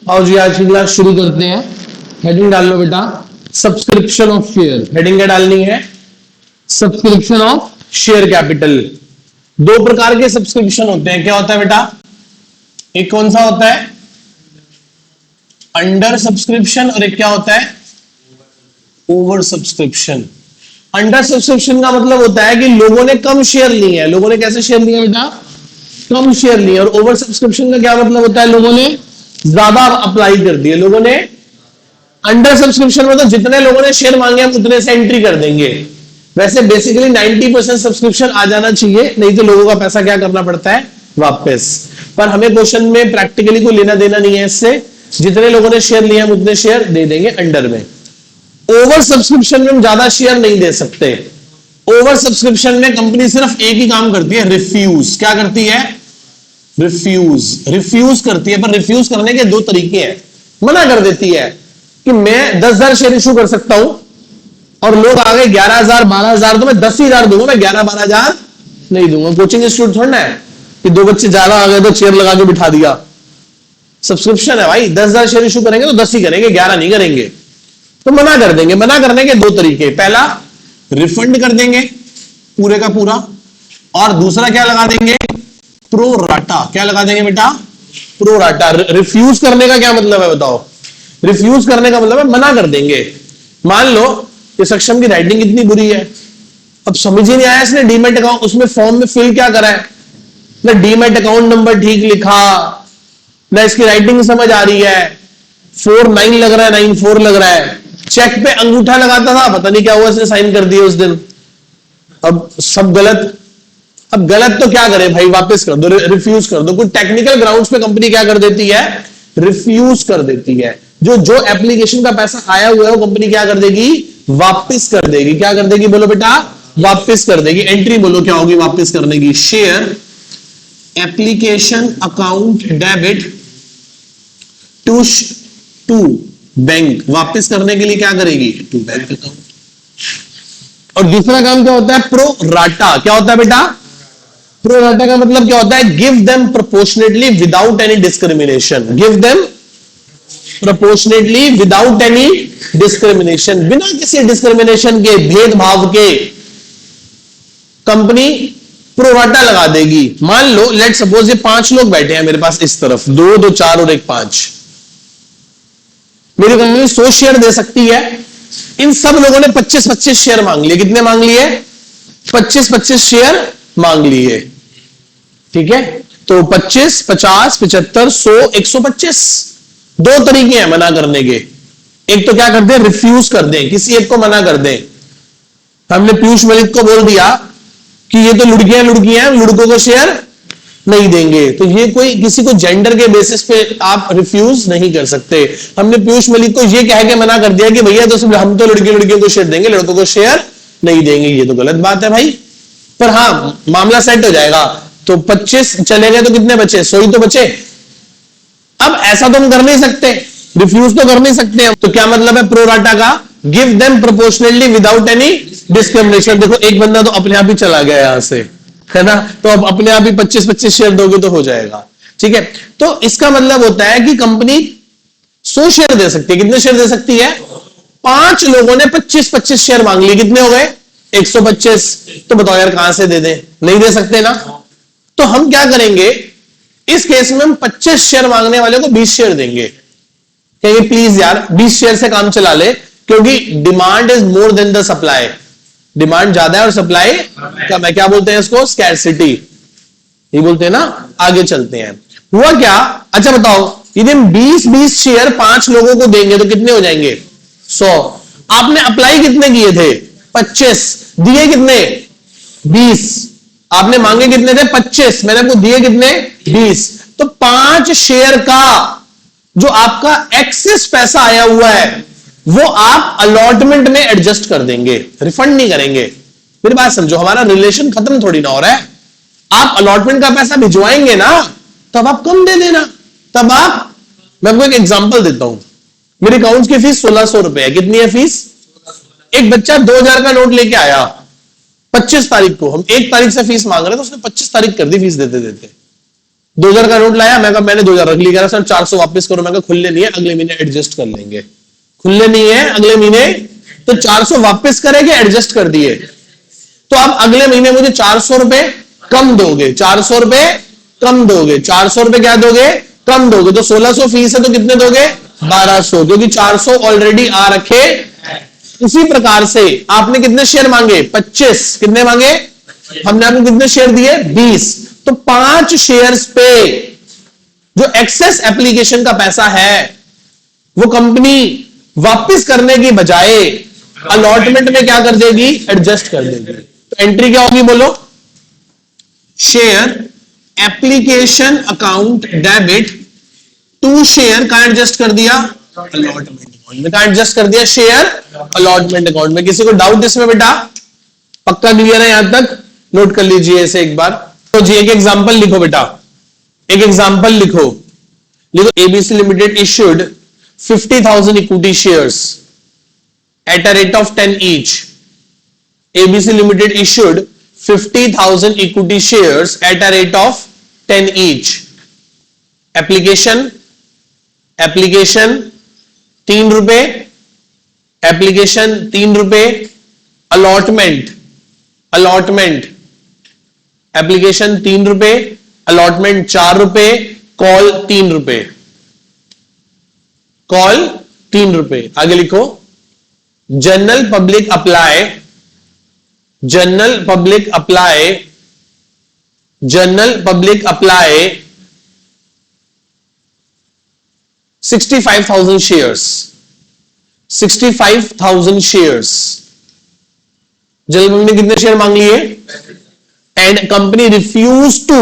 आओ जी आज की क्लास शुरू करते हैं। हेडिंग डाल लो बेटा, सब्सक्रिप्शन ऑफ शेयर। हेडिंग क्या डालनी है? Subscription of share capital. दो प्रकार के सब्सक्रिप्शन होते हैं। क्या होता है बेटा? एक कौन सा होता है? अंडर सब्सक्रिप्शन, और एक क्या होता है? Over subscription. अंडर सब्सक्रिप्शन का मतलब होता है कि लोगों ने कम शेयर लिए हैं। लोगों ने कैसे शेयर लिए बेटा? कम शेयर लिए। और ओवर सब्सक्रिप्शन का क्या मतलब होता है? लोगों ने ज्यादा अप्लाई कर दिए। लोगों ने अंडर सब्सक्रिप्शन में तो जितने लोगों ने शेयर मांगे हम उतने से एंट्री कर देंगे। वैसे बेसिकली 90% सब्सक्रिप्शन आ जाना चाहिए, नहीं तो लोगों का पैसा क्या करना पड़ता है? वापस। पर हमें क्वेश्चन में प्रैक्टिकली कोई लेना देना नहीं है इससे। जितने लोगों ने शेयर लिए हम उतने शेयर दे देंगे अंडर में। ओवर सब्सक्रिप्शन में हम ज्यादा शेयर नहीं दे सकते। ओवर सब्सक्रिप्शन में कंपनी सिर्फ एक ही काम करती है, रिफ्यूज। क्या करती है? रिफ्यूज करती है। पर रिफ्यूज करने के दो तरीके हैं। मना कर देती है कि मैं 10,000 शेयर इशू कर सकता हूं और लोग आ गए 11,000 12,000 तो मैं 10,000 दूंगा, मैं 11-12,000 नहीं दूंगा। कोचिंग इंस्टीट्यूट थोड़ा है कि दो बच्चे ज्यादा आ गए तो चेयर लगा के बिठा दिया। सब्सक्रिप्शन है भाई, 10,000 शेयर इशू करेंगे तो 10 ही करेंगे, 11 नहीं करेंगे। तो मना कर देंगे। मना करने के दो तरीके, पहला रिफंड कर देंगे पूरे का पूरा, और दूसरा क्या लगा देंगे? Pro rata. क्या लगा देंगे बेटा? Pro rata. रिफ्यूज करने का क्या मतलब है बताओ? रिफ्यूज करने का मतलब है मना कर देंगे। मान लो कि सक्षम की राइटिंग इतनी बुरी है, अब समझ ही नहीं आया इसने डीमेट अकाउंट उसमें फॉर्म में फिल क्या करा है, ना डीमेट अकाउंट नंबर ठीक लिखा, ना इसकी राइटिंग समझ आ रही है, 49 लग रहा है 94 लग रहा है, चेक पे अंगूठा लगाता था, पता नहीं क्या हुआ इसने साइन कर दिया उस दिन। अब सब गलत। अब गलत तो क्या करे भाई? वापस कर दो, रिफ्यूज कर दो। कुछ टेक्निकल ग्राउंड्स पे कंपनी क्या कर देती है? रिफ्यूज कर देती है। जो एप्लीकेशन का पैसा आया हुआ है वो कंपनी क्या कर देगी? वापस कर देगी। क्या कर देगी बोलो बेटा? वापस कर देगी। एंट्री बोलो क्या होगी वापस करने की? Share application account debit to bank. वापस करने के लिए क्या करेगी? To bank account. और दूसरा काम क्या होता है? Pro rata. क्या होता है बेटा? प्रो राटा का मतलब क्या होता है? Give them proportionately without any discrimination. Give them proportionately without any discrimination. बिना किसी डिस्क्रिमिनेशन के, भेदभाव के कंपनी प्रोराटा लगा देगी। मान लो लेट सपोज ये 5 लोग बैठे हैं मेरे पास इस तरफ, 2 2 4 और 1 5। मेरी कंपनी 100 शेयर दे सकती है। इन सब लोगों ने 25-25 शेयर मांग लिए। कितने मांग लिए? 25-25 शेयर मांग लिए। ठीक है, तो 25 50 75 100 125। दो तरीके हैं मना करने के। एक तो क्या कर दें? रिफ्यूज कर दें, किसी एक को मना कर दें। हमने पीयूष मलिक को बोल दिया कि ये तो लुड़कियां हैं, लुड़कों को शेयर नहीं देंगे। तो ये कोई किसी को जेंडर के बेसिस पे आप रिफ्यूज नहीं कर सकते। हमने पीयूष मलिक को ये कह के मना कर दिया कि भैया तो हम तो लड़कियों को शेयर देंगे, लड़कों को शेयर नहीं देंगे। ये तो गलत बात है भाई। पर हाँ, मामला सेट हो जाएगा। तो 25 चले गए तो कितने बचे? 100 ही तो बचे। अब ऐसा तो हम कर नहीं सकते, रिफ्यूज तो कर नहीं सकते। तो क्या मतलब है प्रोराटा का? Give them proportionally without any discrimination. देखो एक बंदा तो अपने आप ही चला गया यहां से, है ना? तो अब अपने आप ही 25-25 शेयर दोगे तो हो जाएगा। ठीक है, तो इसका मतलब होता है कि कंपनी 100 शेयर दे सकती है। कितने शेयर दे सकती है? 5 लोगों ने 25-25 शेयर मांग लिए। कितने हो गए? 125। तो बताओ यार कहां से दे दें? नहीं दे सकते ना। तो हम क्या करेंगे इस केस में? हम 25 शेयर मांगने वाले को 20 शेयर देंगे। कहेंगे प्लीज यार 20 शेयर से काम चला ले, क्योंकि demand is more than the supply. Demand ज्यादा है और सप्लाई कम है। क्या बोलते हैं इसको? स्कैरसिटी ये बोलते हैं ना। आगे चलते हैं। हुआ क्या? अच्छा बताओ, यदि हम 20-20 शेयर 5 लोगों को देंगे तो कितने हो जाएंगे? 100। आपने अप्लाई कितने किए थे? 25। दिए कितने? 20। आपने मांगे कितने थे? 25। मैंने आपको दिए कितने? 20। तो 5 शेयर का जो आपका एक्सेस पैसा आया हुआ है वो आप अलॉटमेंट में एडजस्ट कर देंगे, रिफंड नहीं करेंगे। मेरी बात समझो, हमारा रिलेशन खत्म थोड़ी ना हो रहा है। आप अलॉटमेंट का पैसा भिजवाएंगे ना, तब आप कम दे देना। तब आप, मैं आपको एक एग्जांपल देता हूं। मेरी अकाउंट्स की फीस 1600 रुपए है। कितनी है फीस? एक बच्चा 2000 का नोट लेके आया 25 तारीख को, हम 1 तारीख से फीस मांग रहे हैं तो उसने 25 तारीख कर दी फीस देते देते। 2000 का नोट लाया, मैं कहा मैंने 2000 रख लिया, सर 400 वापस करो, मैं कहा खुले नहीं है, अगले महीने एडजस्ट कर लेंगे। खुले नहीं है अगले महीने, तो 400 वापस करेंगे, एडजस्ट कर दिए, तो अब अगले महीने मुझे 400 रुपए कम दोगे, 400 रुपए कम दोगे, 400 रुपए क्या दोगे, कम दोगे, तो 1600 फीस है, तो कितने दोगे, 1200, क्योंकि 400 ऑलरेडी आ रखे। उसी प्रकार से आपने कितने शेयर मांगे, 25, कितने मांगे, हमने आपको कितने शेयर दिए, 20, तो 5 शेयर्स पे जो एक्सेस एप्लीकेशन का पैसा है वो कंपनी वापस करने की बजाय अलॉटमेंट में क्या कर देगी, एडजस्ट कर देगी। तो एंट्री क्या होगी बोलो, share application account debit to share का एडजस्ट कर दिया अलॉटमेंट अकाउंट में, का एडजस्ट कर दिया शेयर अलॉटमेंट अकाउंट में। किसी को डाउट इसमें बेटा, पक्का क्लियर है यहां तक, नोट कर लीजिए इसे एक बार। तो जी एक एग्जांपल लिखो बेटा, एक एग्जांपल लिखो, लिखो ABC limited issued 50,000 equity shares at a rate of 10 each. ABC Limited issued 50,000 equity shares at a rate of 10 each. Application 3 रुपए, एप्लीकेशन 3 रुपए, अलॉटमेंट एप्लीकेशन 3 रुपए, अलॉटमेंट 4 रुपए, कॉल 3 रुपए, कॉल 3 रुपए। आगे लिखो general public apply 65,000 shares, 65,000 shares, general public ने कितने शेयर मांग लिए, and company refuse to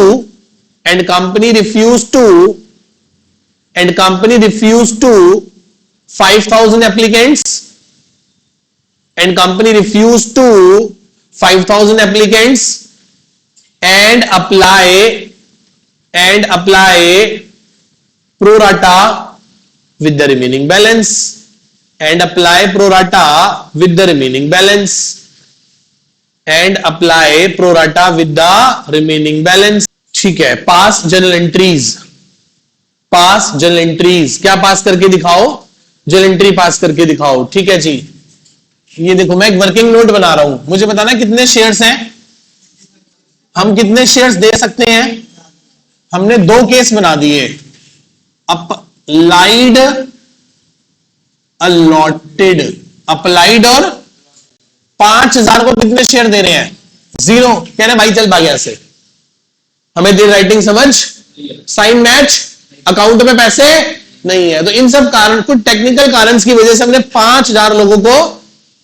5,000 applicants, and company refused to 5,000 applicants and apply pro rata with the remaining balance, and apply pro rata with the remaining balance, and apply pro rata with the remaining balance। ठीक है, पास journal entries, क्या पास करके दिखाओ, journal entry पास करके दिखाओ। ठीक है जी, ये देखो मैं एक वर्किंग नोट बना रहा हूं, मुझे बताना कितने शेयर्स हैं, हम कितने शेयर्स दे सकते हैं। हमने 2 केस बना दिए, अप्लाइड अलॉटेड, अप्लाइड और 5,000 को कितने शेयर दे रहे हैं, 0, कह रहे भाई चल भाग यहां से, हमें दे राइटिंग समझ, साइन मैच, अकाउंट में पैसे नहीं है, तो इन सब कारण, कुछ टेक्निकल कारण की वजह से हमने 5,000 लोगों को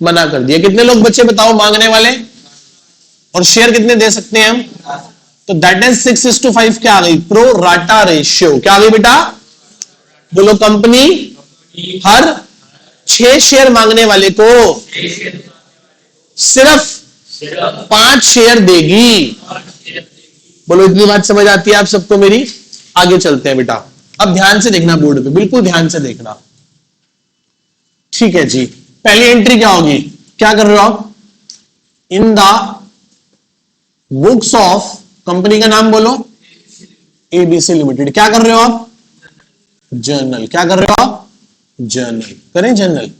मना कर दिया। कितने लोग बच्चे बताओ मांगने वाले, और शेयर कितने दे सकते हैं हम, तो दैट इज 6:5 क्या आ गई, प्रो राटा रेशियो, क्या आ गई बेटा, बोलो कंपनी हर 6 शेयर मांगने वाले को सिर्फ 5 शेयर देगी। बोलो इतनी बात समझ आती है आप सबको मेरी। आगे चलते हैं बेटा, अब ध्यान से देखना बोर्ड पे, बिल्कुल ध्यान से देखना। ठीक है जी, पहली एंट्री क्या होगी, क्या कर रहे हो आप, in the books of, company का नाम बोलो एबीसी लिमिटेड, क्या कर रहे हो आप, जर्नल, क्या कर रहे हो आप, जर्नल करें, जर्नल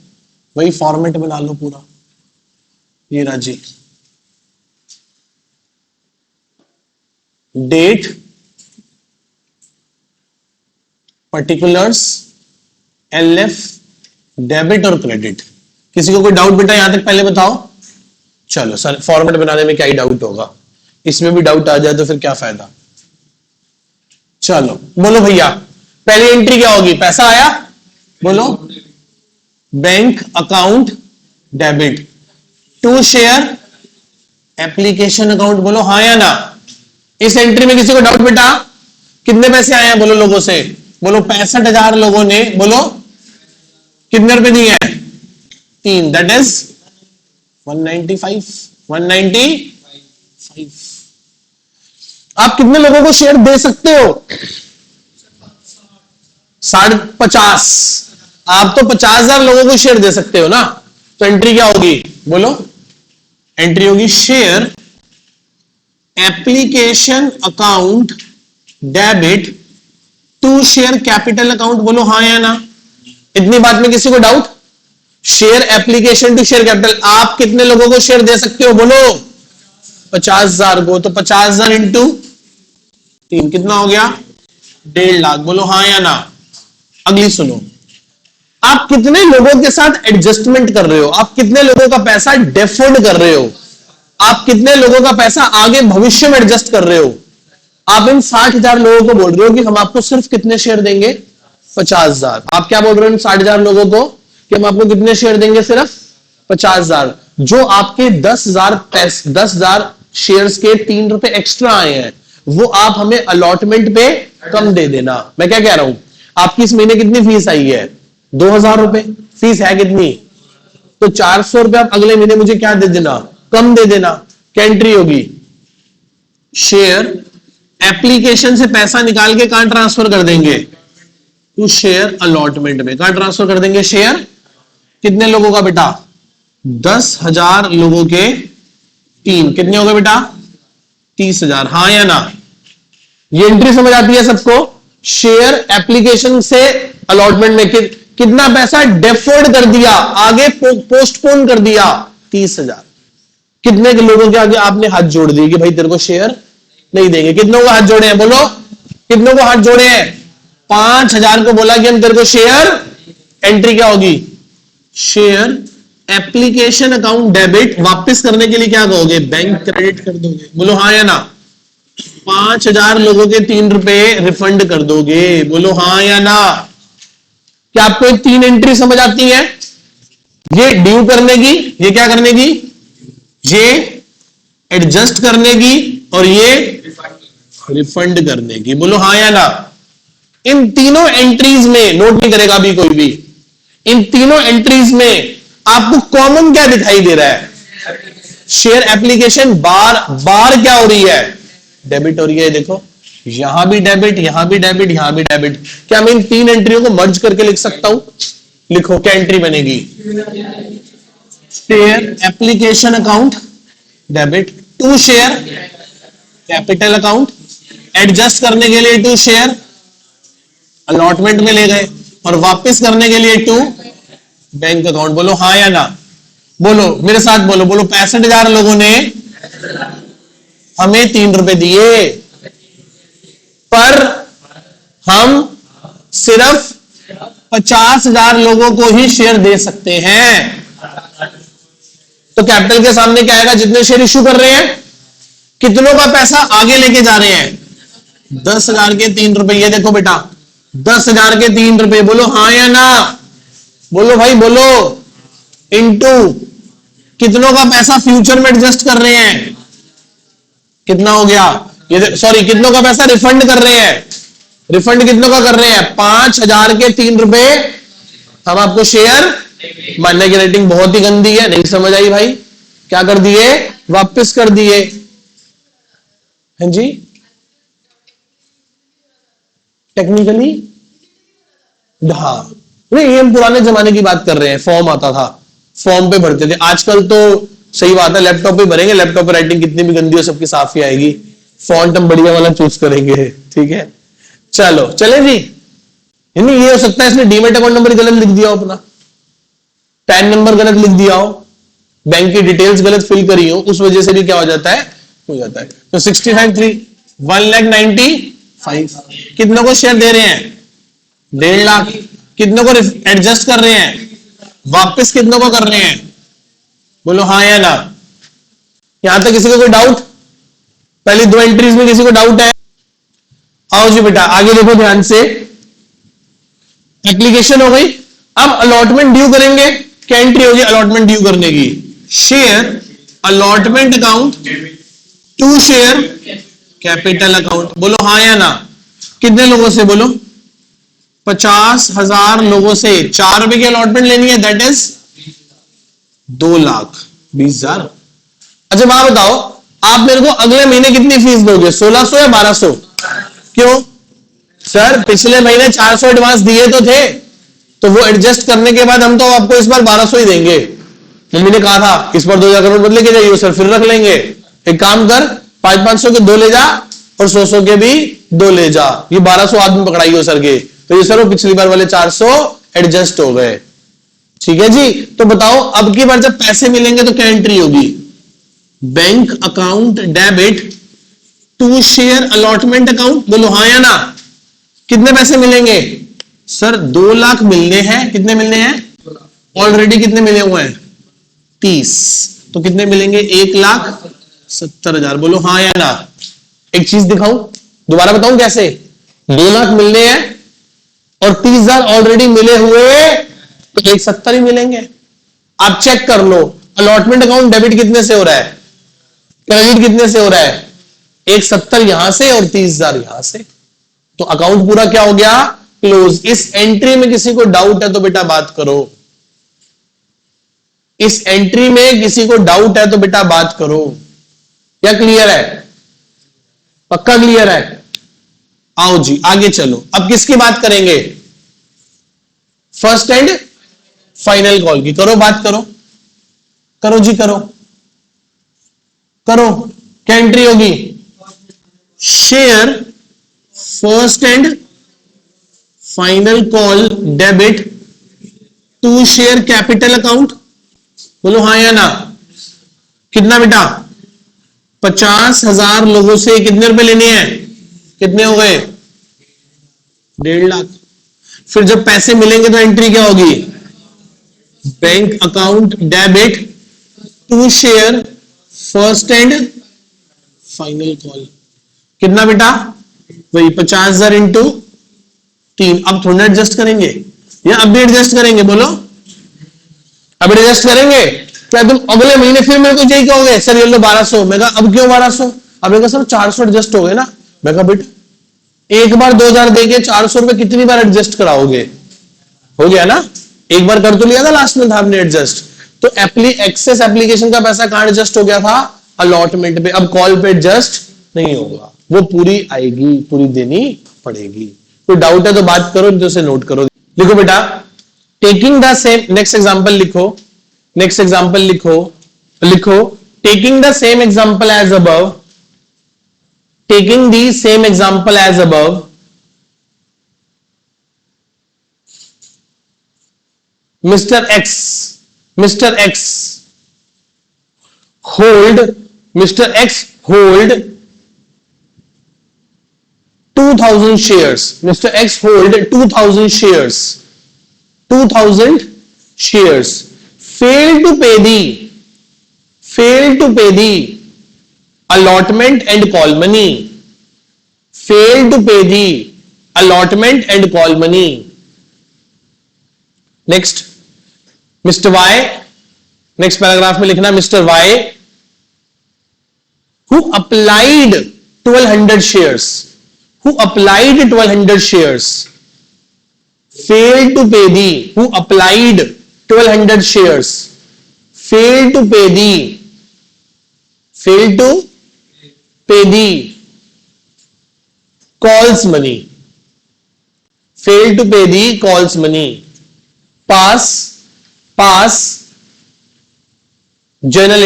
वही फॉर्मेट बना लो पूरा, ये राजी, डेट, पर्टिकुलर्स, एलएफ, डेबिट और क्रेडिट। किसी को कोई डाउट बेटा यहां तक पहले बताओ। चलो सर, फॉर्मेट बनाने में क्या ही डाउट होगा, इसमें भी डाउट आ जाए तो फिर क्या फायदा। चलो बोलो भैया, पहली एंट्री क्या होगी, पैसा आया, बोलो bank account debit to share application account, बोलो हाँ या ना। इस एंट्री में किसी को डाउट बेटा, कितने पैसे आए हैं बोलो लोगों से, बोलो 65,000 लोगों ने, बोलो कितने रुपए दिए हैं, 3, दैट इज 195। आप कितने लोगों को शेयर दे सकते हो, 50, आप तो 50,000 लोगों को शेयर दे सकते हो ना। तो एंट्री क्या होगी, बोलो एंट्री होगी share application account debit to share capital account. बोलो हाँ या ना। इतनी बात में किसी को doubt? Share application to share capital, आप कितने लोगों को शेयर दे सकते हो? बोलो 50,000 को। तो 50,000 इंटू 3 कितना हो गया? 1.5 लाख। बोलो हाँ या ना। अगली सुनो, आप कितने लोगों के साथ एडजस्टमेंट कर रहे हो? आप कितने लोगों का पैसा डेफर्ड कर रहे हो? आप कितने लोगों का पैसा आगे भविष्य में एडजस्ट कर रहे हो? आप इन 60,000 लोगों को बोल रहे हो कि हम आपको सिर्फ कितने शेयर देंगे? 50,000। आप क्या बोल रहे हो इन 60,000 लोगों को कि हम आपको कितने शेयर देंगे? सिर्फ 50,000। जो आपके 10,000 शेयर्स के 3 रुपए एक्स्ट्रा आए हैं, वो आप हमें अलॉटमेंट पे कम दे देना। मैं क्या कह रहा हूं, आपकी इस महीने कितनी फीस आई है? 2,000 रुपए फीस है कितनी? तो 400 रुपए आप अगले महीने मुझे क्या दे देना? कम दे देना। क्या एंट्री होगी? शेयर एप्लीकेशन से पैसा निकाल के कहां ट्रांसफर कर देंगे? टू शेयर अलॉटमेंट में। कहां ट्रांसफर कर देंगे? शेयर कितने लोगों का बेटा? 10,000 लोगों के 3 कितने हो गए बेटा? 30,000। हाँ या ना? ये एंट्री समझ आती है सबको? शेयर एप्लीकेशन से अलॉटमेंट में कितना पैसा डेफर्ड कर दिया, आगे पोस्टपोन कर दिया? 30,000। कितने के लोगों के आगे आपने हाथ जोड़ दिए कि भाई तेरे को शेयर नहीं देंगे? कितनों को हाथ जोड़े हैं? बोलो कितनों को हाथ जोड़े हैं? 5,000 को बोला कि हम तेरे को शेयर, एंट्री क्या होगी? शेयर एप्लीकेशन अकाउंट डेबिट, वापस करने के लिए क्या कहोगे? बैंक क्रेडिट कर दोगे। बोलो हाँ या ना। 5,000 लोगों के 3 रुपए रिफंड कर दोगे। बोलो हाँ या ना। क्या आपको एक 3 एंट्री समझ आती है? ये ड्यू करने की, ये क्या करने की? ये एडजस्ट करने की, और ये रिफंड करने की। बोलो हाँ या ना। इन तीनों एंट्रीज में, नोट नहीं करेगा अभी कोई भी, इन तीनों एंट्रीज में आपको कॉमन क्या दिखाई दे रहा है? शेयर एप्लीकेशन बार बार क्या हो रही है? डेबिट हो रही है। देखो यहां भी डेबिट, यहां भी डेबिट, यहां भी डेबिट। क्या मैं इन 3 एंट्रियों को मर्ज करके लिख सकता हूं? लिखो क्या एंट्री बनेगी? Share application account debit to share capital account, adjust करने के लिए टू शेयर अलॉटमेंट में ले गए, और वापस करने के लिए टू बैंक अकाउंट। बोलो हाँ या ना। बोलो मेरे साथ बोलो। बोलो 65,000 लोगों ने हमें 3 रुपए दिए, पर हम सिर्फ 50,000 लोगों को ही शेयर दे सकते हैं। तो कैपिटल के सामने क्या आएगा? जितने शेयर इश्यू कर रहे हैं, कितनों का पैसा आगे लेके जा रहे हैं? 10,000 के 3 रुपए। ये देखो बेटा 10,000 के 3 रुपए। बोलो हाँ या ना। बोलो भाई बोलो। इनटू कितनों का पैसा फ्यूचर में एडजस्ट कर रहे हैं? कितना हो गया? ये सॉरी, कितनों का पैसा रिफंड कर रहे हैं? रिफंड कितनों का कर रहे हैं? 5,000 के 3 रुपए हम आपको शेयर। मानने की रेटिंग बहुत ही गंदी है, नहीं समझ आई भाई? क्या कर दिए? वापस कर दिए। हाँ जी, टेक्निकली हाँ, नहीं ये हम पुराने जमाने की बात कर रहे हैं। फॉर्म आता था, फॉर्म पे भरते थे। आजकल तो सही बात है, लैपटॉप पे भरेंगे। लैपटॉप पे राइटिंग कितनी भी गंदी हो, सबकी साफ ही आएगी। फॉन्ट हम बढ़िया वाला चूज करेंगे। ठीक है, चलो चले जी। नहीं ये हो सकता है इसने डीमेट अकाउंट नंबर गलत लिख दिया हो, अपना पैन नंबर गलत लिख दिया हो, बैंक की डिटेल्स गलत फिल करी हो, उस वजह से भी क्या हो जाता है? हो जाता है। तो 65 1,95,000 कितनों को शेयर दे रहे हैं? 1.5 लाख। कितनों को एडजस्ट कर रहे हैं? वापस कितनों को कर रहे हैं? बोलो हाँ या ना। यहां तक किसी को कोई डाउट? पहली 2 एंट्रीज में किसी को डाउट है? आओ जी बेटा आगे देखो ध्यान से। एप्लीकेशन हो गई, अब अलॉटमेंट ड्यू करेंगे। क्या एंट्री होगी अलॉटमेंट ड्यू करने की? Share allotment account to share capital account. बोलो हाँ या ना। कितने लोगों से? बोलो 50,000 लोगों से 4 रुपए की अलॉटमेंट लेनी है, दैट इज 2,20,000। अच्छा बात बताओ, आप मेरे को अगले महीने कितनी फीस दोगे? 1,600 या 1,200? क्यों सर? पिछले महीने 400 एडवांस दिए तो थे, तो वो एडजस्ट करने के बाद हम तो आपको इस बार 1,200 ही देंगे। मम्मी ने कहा था इस बार 2,000 करोड़ बदले के जाइए सर, फिर रख लेंगे। एक काम कर, 500-500 के 2 ले जा और 100-100 के भी दो ले जा, ये 1200 आदमी पकड़ाई हो सर के, तो ये सर वो पिछली बार वाले 400 एडजस्ट हो गए। ठीक है जी, तो बताओ अब की बार जब पैसे मिलेंगे तो क्या एंट्री होगी? Bank account debit to share allotment account, बोलो हाँ या ना। कितने पैसे मिलेंगे सर? 2 लाख मिलने हैं। कितने मिलने हैं? ऑलरेडी कितने मिले हुए हैं? 30। तो कितने मिलेंगे? 1,70,000। बोलो हाँ या ना। एक चीज दिखाऊं, दोबारा बताऊं कैसे? 2 लाख मिलने हैं और 30,000 ऑलरेडी मिले हुए, तो 170 ही मिलेंगे। आप चेक कर लो, अलॉटमेंट अकाउंट डेबिट कितने से हो रहा है, क्रेडिट कितने से हो रहा है? 170 यहां से और 30,000 यहां से, तो अकाउंट पूरा क्या हो गया? क्लोज। इस एंट्री में किसी को डाउट है तो बेटा बात करो। इस एंट्री में किसी को डाउट है तो बेटा बात करो। क्या क्लियर है? पक्का क्लियर है? आओ जी आगे चलो। अब किसकी बात करेंगे? फर्स्ट एंड फाइनल कॉल की। करो बात, करो करो जी, करो करो। क्या एंट्री होगी? Share first and final call debit to share capital account. बोलो हाँ या ना। कितना बेटा? 50,000 लोगों से कितने रुपए लेने हैं? कितने हो गए? 1.5 लाख। फिर जब पैसे मिलेंगे तो एंट्री क्या होगी? Bank account debit to share first and final call. कितना बेटा? वही 50,000 इंटू 3। अब थोड़ा एडजस्ट करेंगे या अब भी एडजस्ट करेंगे? बोलो अब एडजस्ट करेंगे। क्या तुम अगले महीने फिर मेरे को यही कहोगे सर ये लो 1200? मैं कहा अब क्यों 1200? अब मैं कहा सर 400 एडजस्ट हो गए ना। मैं कहा बेटा एक बार 2,000 देके 400 रुपए कितनी बार एडजस्ट कराओगे? हो गया ना, एक बार कर तो लिया था लास्ट में आपने एडजस्ट। तो एक्सेस एप्लीकेशन का पैसा कहां एडजस्ट हो गया था? अलॉटमेंट पे। अब कॉल पे एडजस्ट नहीं होगा, वो पूरी आएगी, पूरी देनी पड़ेगी। कोई डाउट है तो बात करो, तो उसे नोट करो। लिखो बेटा, taking the same, next example लिखो, नेक्स्ट एग्जांपल लिखो, लिखो taking the same example as above, taking the same example as above, Mr. X hold, Mr. X hold 2,000 shares. Mr. X hold 2,000 shares. 2,000 shares. Failed to pay the allotment and call money. Failed to pay the allotment and call money. Next mister Y, next paragraph में लिखना mister Y who applied 1,200 shares, who applied 1,200 shares, failed to pay the, who applied 1,200 shares, failed to pay the, failed to pay the calls money, failed to pay the calls money, pass journal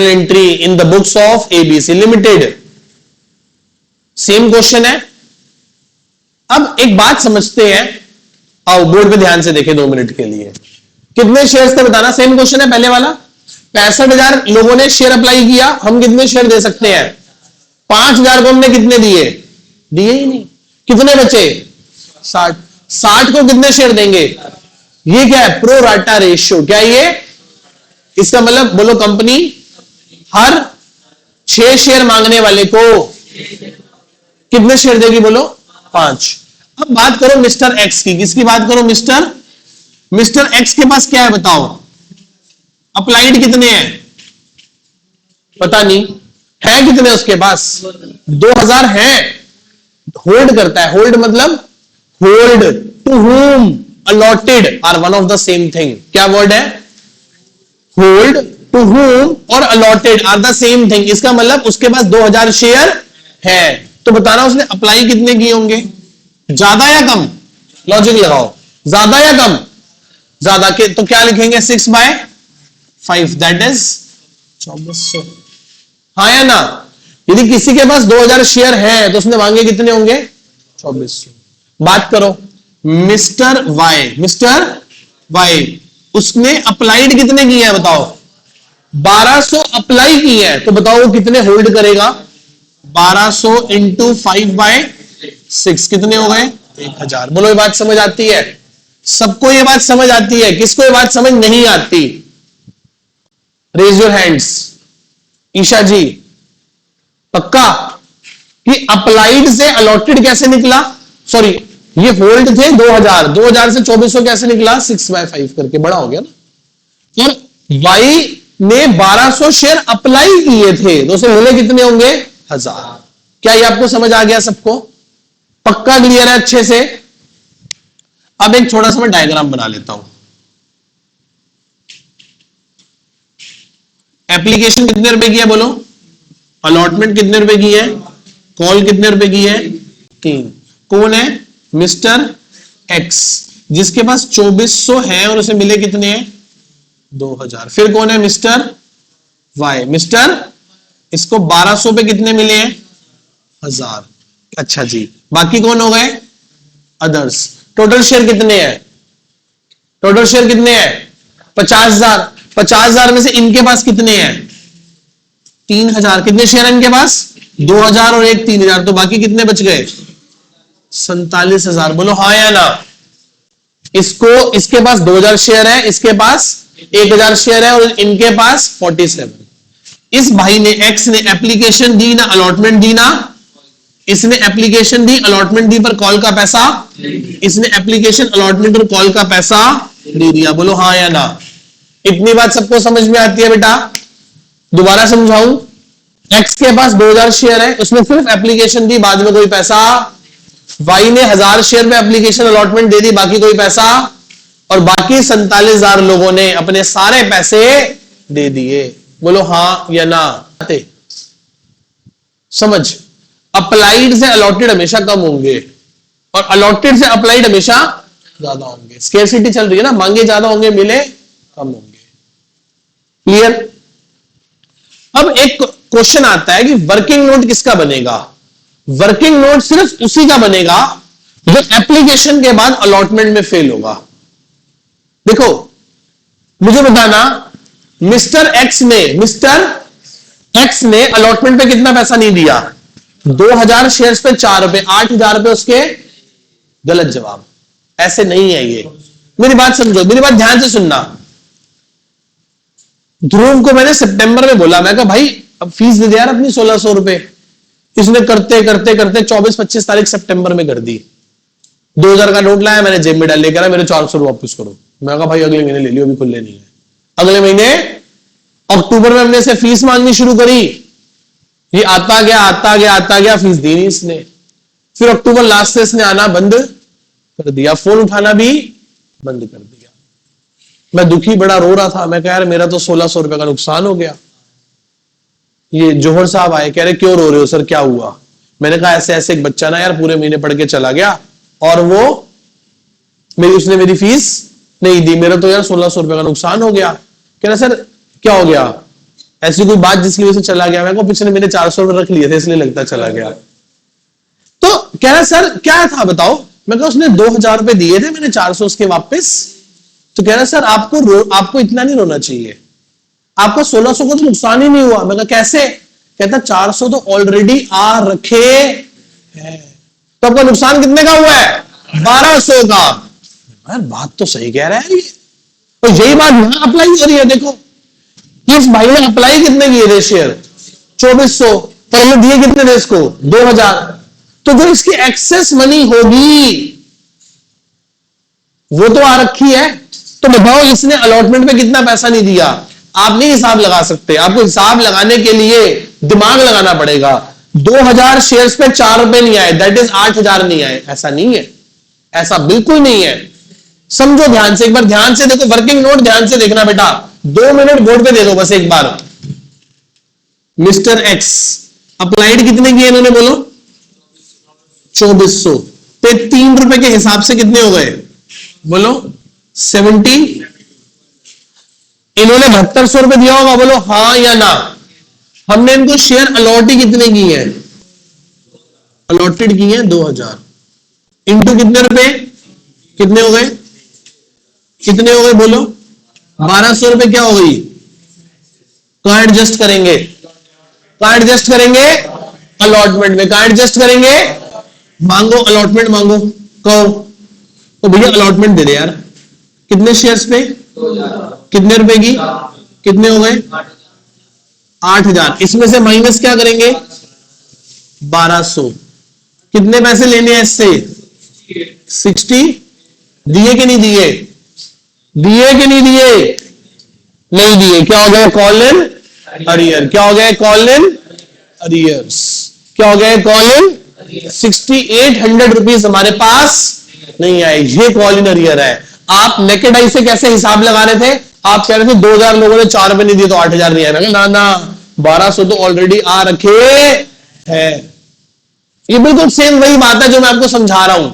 entry in the books of ABC Limited। Same question है। अब एक बात समझते हैं, आओ board पे ध्यान से देखें 2 मिनट के लिए। कितने शेयर्स थे बताना? सेम क्वेश्चन है पहले वाला। 65,000 लोगों ने शेयर अप्लाई किया, हम कितने शेयर दे सकते हैं? 5,000 को हमने कितने दिए? दिए ही नहीं। कितने बचे? 60। 60 को कितने शेयर देंगे? ये क्या है? Pro rata ratio. क्या ये? इसका मतलब बोलो कंपनी हर 6 शेयर मांगने वाले को कितने शेयर देगी? बोलो 5। अब बात करो मिस्टर एक्स की। किसकी बात करो? मिस्टर एक्स के पास क्या है बताओ? अप्लाइड कितने हैं? पता नहीं है। कितने उसके पास? 2,000 है। होल्ड करता है। होल्ड मतलब hold, to whom, allotted are one of the same thing। क्या वर्ड है? hold, to whom और allotted are the same thing। इसका मतलब उसके पास 2,000 शेयर है। तो बताना उसने अप्लाई कितने किए होंगे? ज्यादा या कम? लॉजिक लगाओ, ज्यादा या कम? ज्यादा के तो क्या लिखेंगे? 6/5 दैट इज 2400। हाँ या ना? यदि किसी के पास 2000 शेयर है तो उसने मांगे कितने होंगे? 2400। बात करो मिस्टर वाई, उसने अप्लाइड कितने किए हैं बताओ? 1200 अप्लाई की है, तो बताओ वो कितने होल्ड करेगा? 1200 इंटू 5/6 कितने हो गए? 1000। बोलो ये बात समझ आती है? सबको ये बात समझ आती है? किसको ये बात समझ नहीं आती? Raise your hands. Isha ji पक्का कि अप्लाइड से अलॉटेड कैसे निकला? सॉरी, ये होल्ड थे 2000 से 2400 कैसे निकला? 6/5 करके बड़ा हो गया ना। और वाई ने 1200 शेयर अप्लाई किए थे तो उसे मिले कितने होंगे? 1000। क्या ये आपको समझ आ गया? सबको पक्का क्लियर है अच्छे से? अब एक छोटा सा मैं डायग्राम बना लेता हूं। एप्लीकेशन कितने रुपए की है बोलो? अलॉटमेंट कितने रुपए की है? कॉल कितने रुपए की है? 3। कौन है? मिस्टर एक्स, जिसके पास 2400 है और उसे मिले कितने हैं? 2000। फिर कौन है? Mister Y. मिस्टर इसको 1200 पे कितने मिले हैं? 1000। अच्छा जी, बाकी कौन हो गए? अदर्स। टोटल शेयर कितने हैं? टोटल शेयर कितने हैं? 50,000। 50,000 में से इनके पास कितने हैं? 3000। कितने शेयर हैं इनके पास? 2000 और एक 3000, तो बाकी कितने बच गए? 47,000। बोलो हाँ या ना? इसके पास 2000 शेयर है, इसके पास 1000 शेयर है और इनके पास 47। इस भाई ने एक्स ने एप्लीकेशन दी ना अलॉटमेंट दी ना? इसने एप्लीकेशन दी, अलॉटमेंट दी, पर कॉल का पैसा? इसने एप्लीकेशन अलॉटमेंट और कॉल का पैसा दे दिया। बोलो हाँ या ना? इतनी बात सबको समझ में आती है बेटा? दोबारा समझाऊं। एक्स के पास 2000 शेयर है, उसने सिर्फ एप्लीकेशन दी, बाद में कोई पैसा। वाई ने 1000 शेयर में एप्लीकेशन अलॉटमेंट दे दी, बाकी कोई पैसा। और बाकी 47,000 लोगों ने अपने सारे पैसे दे दिए। बोलो हाँ या ना? समझ? अप्लाइड से अलॉटेड हमेशा कम होंगे और अलॉटेड से अप्लाइड हमेशा ज्यादा होंगे। स्केर्सिटी चल रही है ना, मांगे ज्यादा होंगे, मिले कम होंगे। क्लियर? अब एक क्वेश्चन आता है कि वर्किंग नोट किसका बनेगा? वर्किंग नोट सिर्फ उसी का बनेगा जो एप्लीकेशन के बाद अलॉटमेंट में फेल होगा। देखो मुझे बताना, मिस्टर एक्स ने अलॉटमेंट पे कितना पैसा नहीं दिया? 2000 शेयर्स पे 4 रुपए, 8000 रुपए उसके। गलत जवाब। ऐसे नहीं है ये। मेरी बात समझो, मेरी बात ध्यान से सुनना। ध्रुव को मैंने सितंबर में बोला, मैं कहा भाई अब फीस दे दे यार अपनी 1600 रुपए। इसने करते करते करते 24-25 तारीख सितंबर में कर दी। 2000 का नोट लाया, मैंने जेब में डाल लेकर मेरे 400 रुपए वापस करो। मैं कहा भाई अगले महीने ले लियो, अभी खुले नहीं है। अगले महीने अक्टूबर में हमने से फीस मांगनी शुरू करी। ये आता गया, फीस दी नहीं इसने। फिर अक्टूबर लास्ट से इसने आना बंद कर दिया, फोन उठाना भी बंद कर दिया। मैं दुखी बड़ा रो रहा था। मैं कह यार मेरा तो 1600 रुपए का नुकसान हो गया। ये जोहर साहब आए, कह रहे क्यों रो रहे हो सर, क्या हुआ? मैंने कहा ऐसे ऐसे एक बच्चा ना यार पूरे महीने पढ़ के चला गया और उसने मेरी फीस नहीं दी, मेरा तो यार 1600 रुपए का नुकसान हो गया। कह रहा सर क्या हो गया? ऐसी कोई बात जिसकी वजह से चला गया? मैं को पिछले मैंने 400 रुपए रख लिए थे इसलिए लगता चला गया। तो कह रहा सर क्या था बताओ? मैं कहा उसने 2000 रुपए दिए थे, मैंने 400 उसके वापस। तो कह रहा सर आपको इतना नहीं रोना चाहिए, आपका 1600 का तो नुकसान ही नहीं हुआ। मैं कहा कैसे? कहता 400 तो ऑलरेडी आ रखे हैं, तो आपका नुकसान कितने का हुआ है? 1200 का। यार बात तो सही कह रहा है ये, तो यही बात यहां अप्लाई हो रही है। देखो इस भाई ने अप्लाई कितने किए थे शेयर? 2400, पर हमने दिए कितने थे इसको? 2000। तो जो इसकी एक्सेस मनी होगी वो तो आ रखी है। तो बताओ इसने अलॉटमेंट पे कितना पैसा नहीं दिया? आप नहीं हिसाब लगा सकते। आपको हिसाब लगाने के लिए दिमाग लगाना पड़ेगा। 2000 शेयर्स पे 4 रुपए नहीं आए, दैट इज 8000 नहीं आए। ऐसा नहीं है, ऐसा बिल्कुल नहीं है। समझो ध्यान से, एक बार ध्यान से देखो। वर्किंग नोट ध्यान से देखना बेटा, 2 मिनट बोर्ड पे दे दो बस एक बार। मिस्टर एक्स अप्लाइड कितने किए इन्होंने बोलो? 2400 पे 3 रुपए के हिसाब से कितने हो गए बोलो? 70। इन्होंने 7200 रुपए दिया होगा, बोलो हाँ या ना? हमने इनको शेयर अलॉट ही कितने की है, अलॉटेड की है 2000, इंटू कितने रुपए, कितने हो गए, कितने हो गए बोलो, 1200 रुपए क्या हो गई, कहां एडजस्ट करेंगे, कहां एडजस्ट करेंगे, अलॉटमेंट में, कहां एडजस्ट करेंगे, मांगो अलॉटमेंट मांगो, कहो तो भैया अलॉटमेंट दे दे यार, कितने शेयर्स पे, कितने रुपए की, कितने हो गए 8000, इसमें से माइनस क्या करेंगे 1200, कितने पैसे लेने हैं इससे 60, दिए कि नहीं दिए, दिए कि नहीं दिए, नहीं दिए, क्या हो गया कॉल इन अरियर, क्या हो गया कॉल इन अरियर्स, क्या हो गया कॉल इन, 6800 रुपीज हमारे पास नहीं आए, ये कॉल इन अरियर है। आप नेकेड आई से कैसे हिसाब लगा रहे थे, आप कह रहे थे 2000 लोगों ने 4 रुपए नहीं दिए तो 8000 नहीं आया, ना ना 1200 तो ऑलरेडी आ रखे है। ये बिल्कुल सेम वही बात है जो मैं आपको समझा रहा हूं।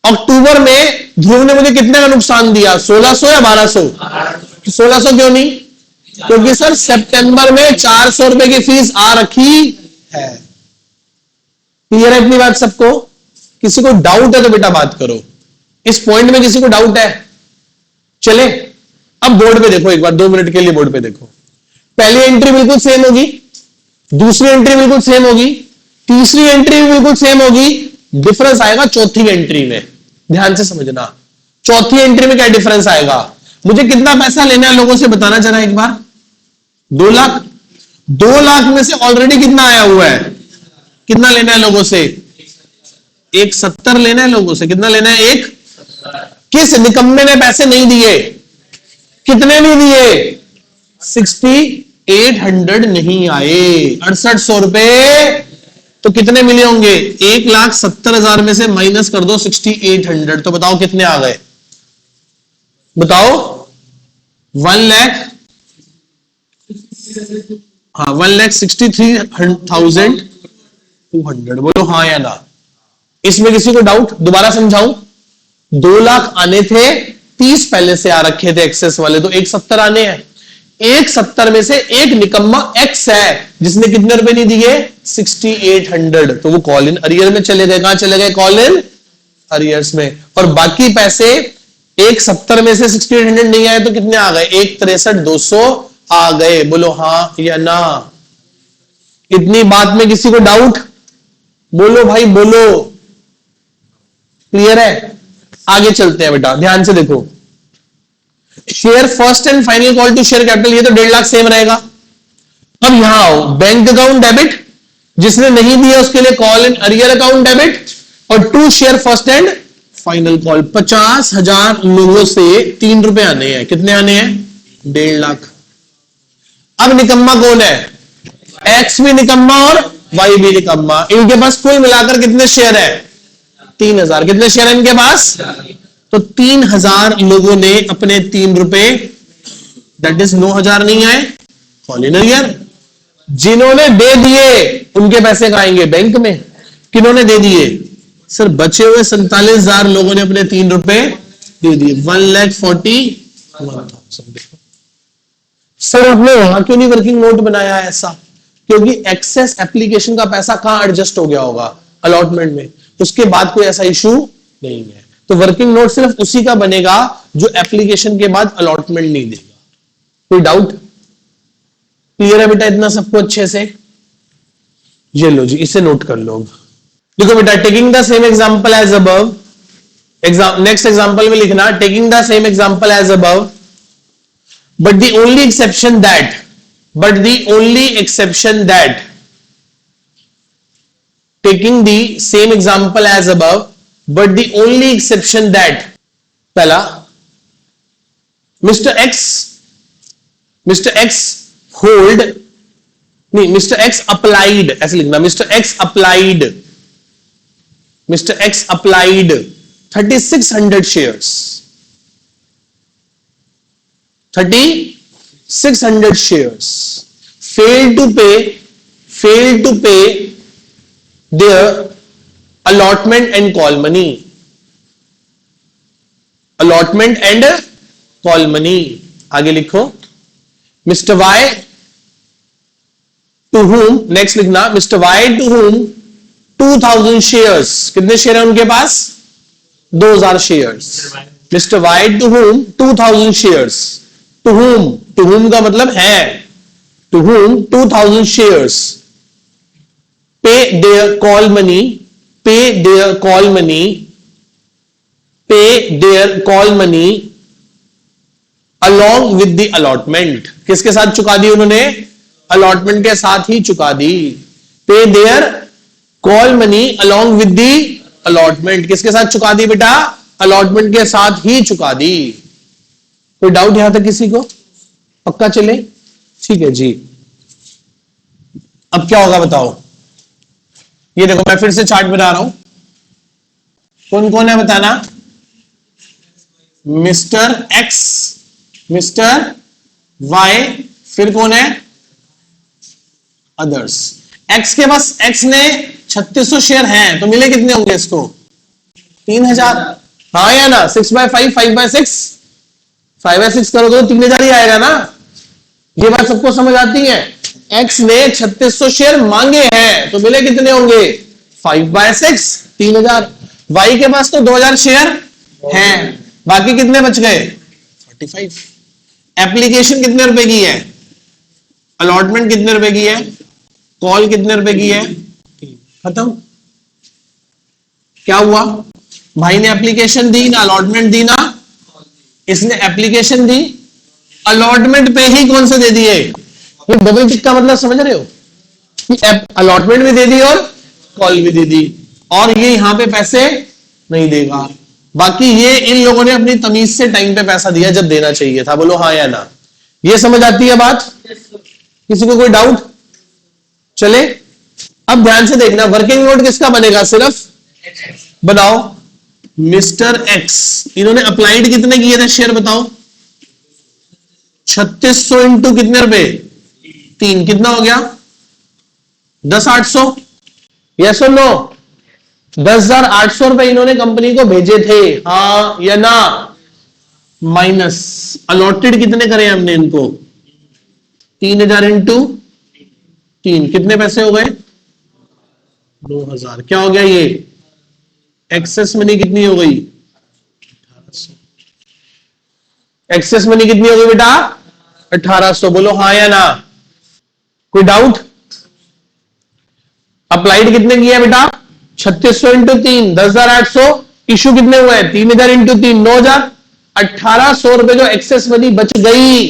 अक्टूबर में ध्रुव ने मुझे कितने का नुकसान दिया, 1600 या 1200, 1600 क्यों नहीं, क्योंकि सर सितंबर में 400 रुपए की फीस आ रखी है। क्लियर है इतनी बात सबको, किसी को डाउट है तो बेटा बात करो, इस पॉइंट में किसी को डाउट है, चले अब बोर्ड पे देखो एक बार, 2 मिनट के लिए बोर्ड पे देखो, पहली एंट्री बिल्कुल सेम होगी, दूसरी एंट्री बिल्कुल सेम होगी, तीसरी एंट्री भी बिल्कुल सेम होगी, डिफरेंस आएगा चौथी एंट्री में, ध्यान से समझना, चौथी एंट्री में क्या डिफरेंस आएगा, मुझे कितना पैसा लेना है लोगों से बताना जरा एक बार, 2 लाख, 2 लाख में से ऑलरेडी कितना आया हुआ है, कितना लेना है लोगों से, 170 लेना है लोगों से, कितना लेना है, 1, किस निकम्मे ने पैसे नहीं दिए, कितने नहीं दिए, 6800 नहीं आए, 6800 रुपए, तो कितने मिले होंगे, 1,70,000 में से माइनस कर दो 6800, तो बताओ कितने आ गए, बताओ 1 लाख, हाँ 1,63,200, बोलो हाँ या ना, इसमें किसी को डाउट, दोबारा समझाऊं, 2 लाख आने थे, 30 पहले से आ रखे थे एक्सेस वाले, तो 170 आने हैं, 170 में से एक निकम्मा एक्स है जिसने कितने रुपए नहीं दिए, 6800, तो वो कॉल इन अरियर में चले गए, कहां चले गए, कॉल इन अरियर्स में, और बाकी पैसे 170 में से 6800 नहीं आए तो कितने आ गए, 163,200 आ गए, बोलो हाँ या ना, इतनी बात में किसी को डाउट, बोलो भाई बोलो, क्लियर है, आगे चलते हैं बेटा, ध्यान से देखो, share first and final call to share capital, ये तो 1.5 लाख सेम रहेगा। अब यहां आओ, बैंक अकाउंट डेबिट, जिसने नहीं दिया उसके लिए call in arrear account debit, और to share first and final call, 50,000 लोगों से 3 रुपए आने हैं, कितने आने हैं, 1.5 लाख। अब निकम्मा कौन है, एक्स भी निकम्मा और वाई भी निकम्मा, इनके पास कुल मिलाकर कितने शेयर है, 3000, कितने शेयर है इनके पास, तो 3000 लोगों ने अपने 3 रुपए, दैट इज 9000 नहीं आए, कॉल इन अरियर, जिन्होंने दे दिए उनके पैसे कहां आएंगे, बैंक में, किन्होंने दे दिए, सर बचे हुए 47,000 लोगों ने अपने 3 रुपए दे दिए, 1,41,000। सर आपने वहां क्यों नहीं वर्किंग नोट बनाया ऐसा, क्योंकि एक्सेस एप्लीकेशन का पैसा कहां एडजस्ट हो गया होगा, अलॉटमेंट में, उसके बाद कोई ऐसा इशू नहीं है, तो वर्किंग नोट सिर्फ उसी का बनेगा जो एप्लीकेशन के बाद अलॉटमेंट नहीं देगा। कोई डाउट, क्लियर है बेटा इतना सबको अच्छे से, ये लो जी इसे नोट कर लो। देखो बेटा, taking the same example as above, next example में लिखना, taking the same example as above, but the only exception that taking the same example as above, but the only exception that, पहला, Mr. X hold, नहीं Mr. X applied, ऐसे लिखना, Mr. X applied 3600 shares, 3600 shares, failed to pay their allotment and call money, आगे लिखो, Mr. Y to whom, next लिखना, mister Y to whom 2000 shares, कितने share है उनके पास? 2000 shares. Mister Y to whom 2000 shares, to whom का मतलब है, to whom 2000 shares, pay their call money, pay their call money, pay their call money along with the allotment, किसके साथ चुका दी उन्होंने? अलॉटमेंट के साथ ही चुका दी। Pay their call money along with the allotment, किसके साथ चुका दी बेटा? अलॉटमेंट के साथ ही चुका दी। कोई डाउट यहां तक किसी को? पक्का चले? ठीक है जी। अब क्या होगा बताओ? ये देखो मैं फिर से चार्ट बना रहा हूं, कौन कौन है बताना? मिस्टर एक्स, मिस्टर वाई, फिर कौन है? अदर्स। एक्स के पास, एक्स ने 3600 शेयर हैं, तो मिले कितने होंगे इसको? 3000। हाँ या ना? 6/5, 5/6, 5/6 करोगे तो 3000 ही आएगा ना? ये बात सबको समझ आती है? एक्स ने 3600 शेयर मांगे हैं, तो मिले कितने होंगे? 5/6, 3000। वाई के पास तो 2000 शेयर हैं, बाकी कितने बच गए? 45। एप्लीकेशन कितने रुपए की है? अलॉटमेंट कितने रुपए की है? कॉल कितने रुपए की है? खत्म। क्या हुआ? भाई ने एप्लीकेशन दी ना, अलॉटमेंट दी ना? इसने एप्लीकेशन दी, अलॉटमेंट पे ही कौन से दे दिए? ये डबल टिक का मतलब समझ रहे हो? अलॉटमेंट भी दे दी और कॉल भी दे दी, और ये यहां पे पैसे नहीं देगा। बाकी ये इन लोगों ने अपनी तमीज से टाइम पे पैसा दिया जब देना चाहिए था। बोलो हाँ या ना? ये समझ आती है बात? किसी को कोई डाउट? चले अब ध्यान से देखना, वर्किंग नोट किसका बनेगा? सिर्फ बनाओ, मिस्टर एक्स। इन्होंने अप्लाइड कितने किए थे शेयर बताओ? 3600 इंटू कितने रुपए? 3, कितना हो गया? 10,800। यस और नो? 10,800 रुपए इन्होंने कंपनी को भेजे थे, हाँ या ना? माइनस अलॉटेड कितने करे हमने इनको? 3000 इंटू 3, कितने पैसे हो गए? 2000। क्या हो गया ये? एक्सेस मनी कितनी हो गई? 1800। एक्सेस मनी कितनी हो गई बेटा? 1800। बोलो हाँ या ना? कोई डाउट? अप्लाइड कितने किया बेटा? 3600 इंटू 3, 10,800। इशू कितने हुए? 3000 इंटू 3, 9000। 1800 रुपए जो एक्सेस मनी बच गई,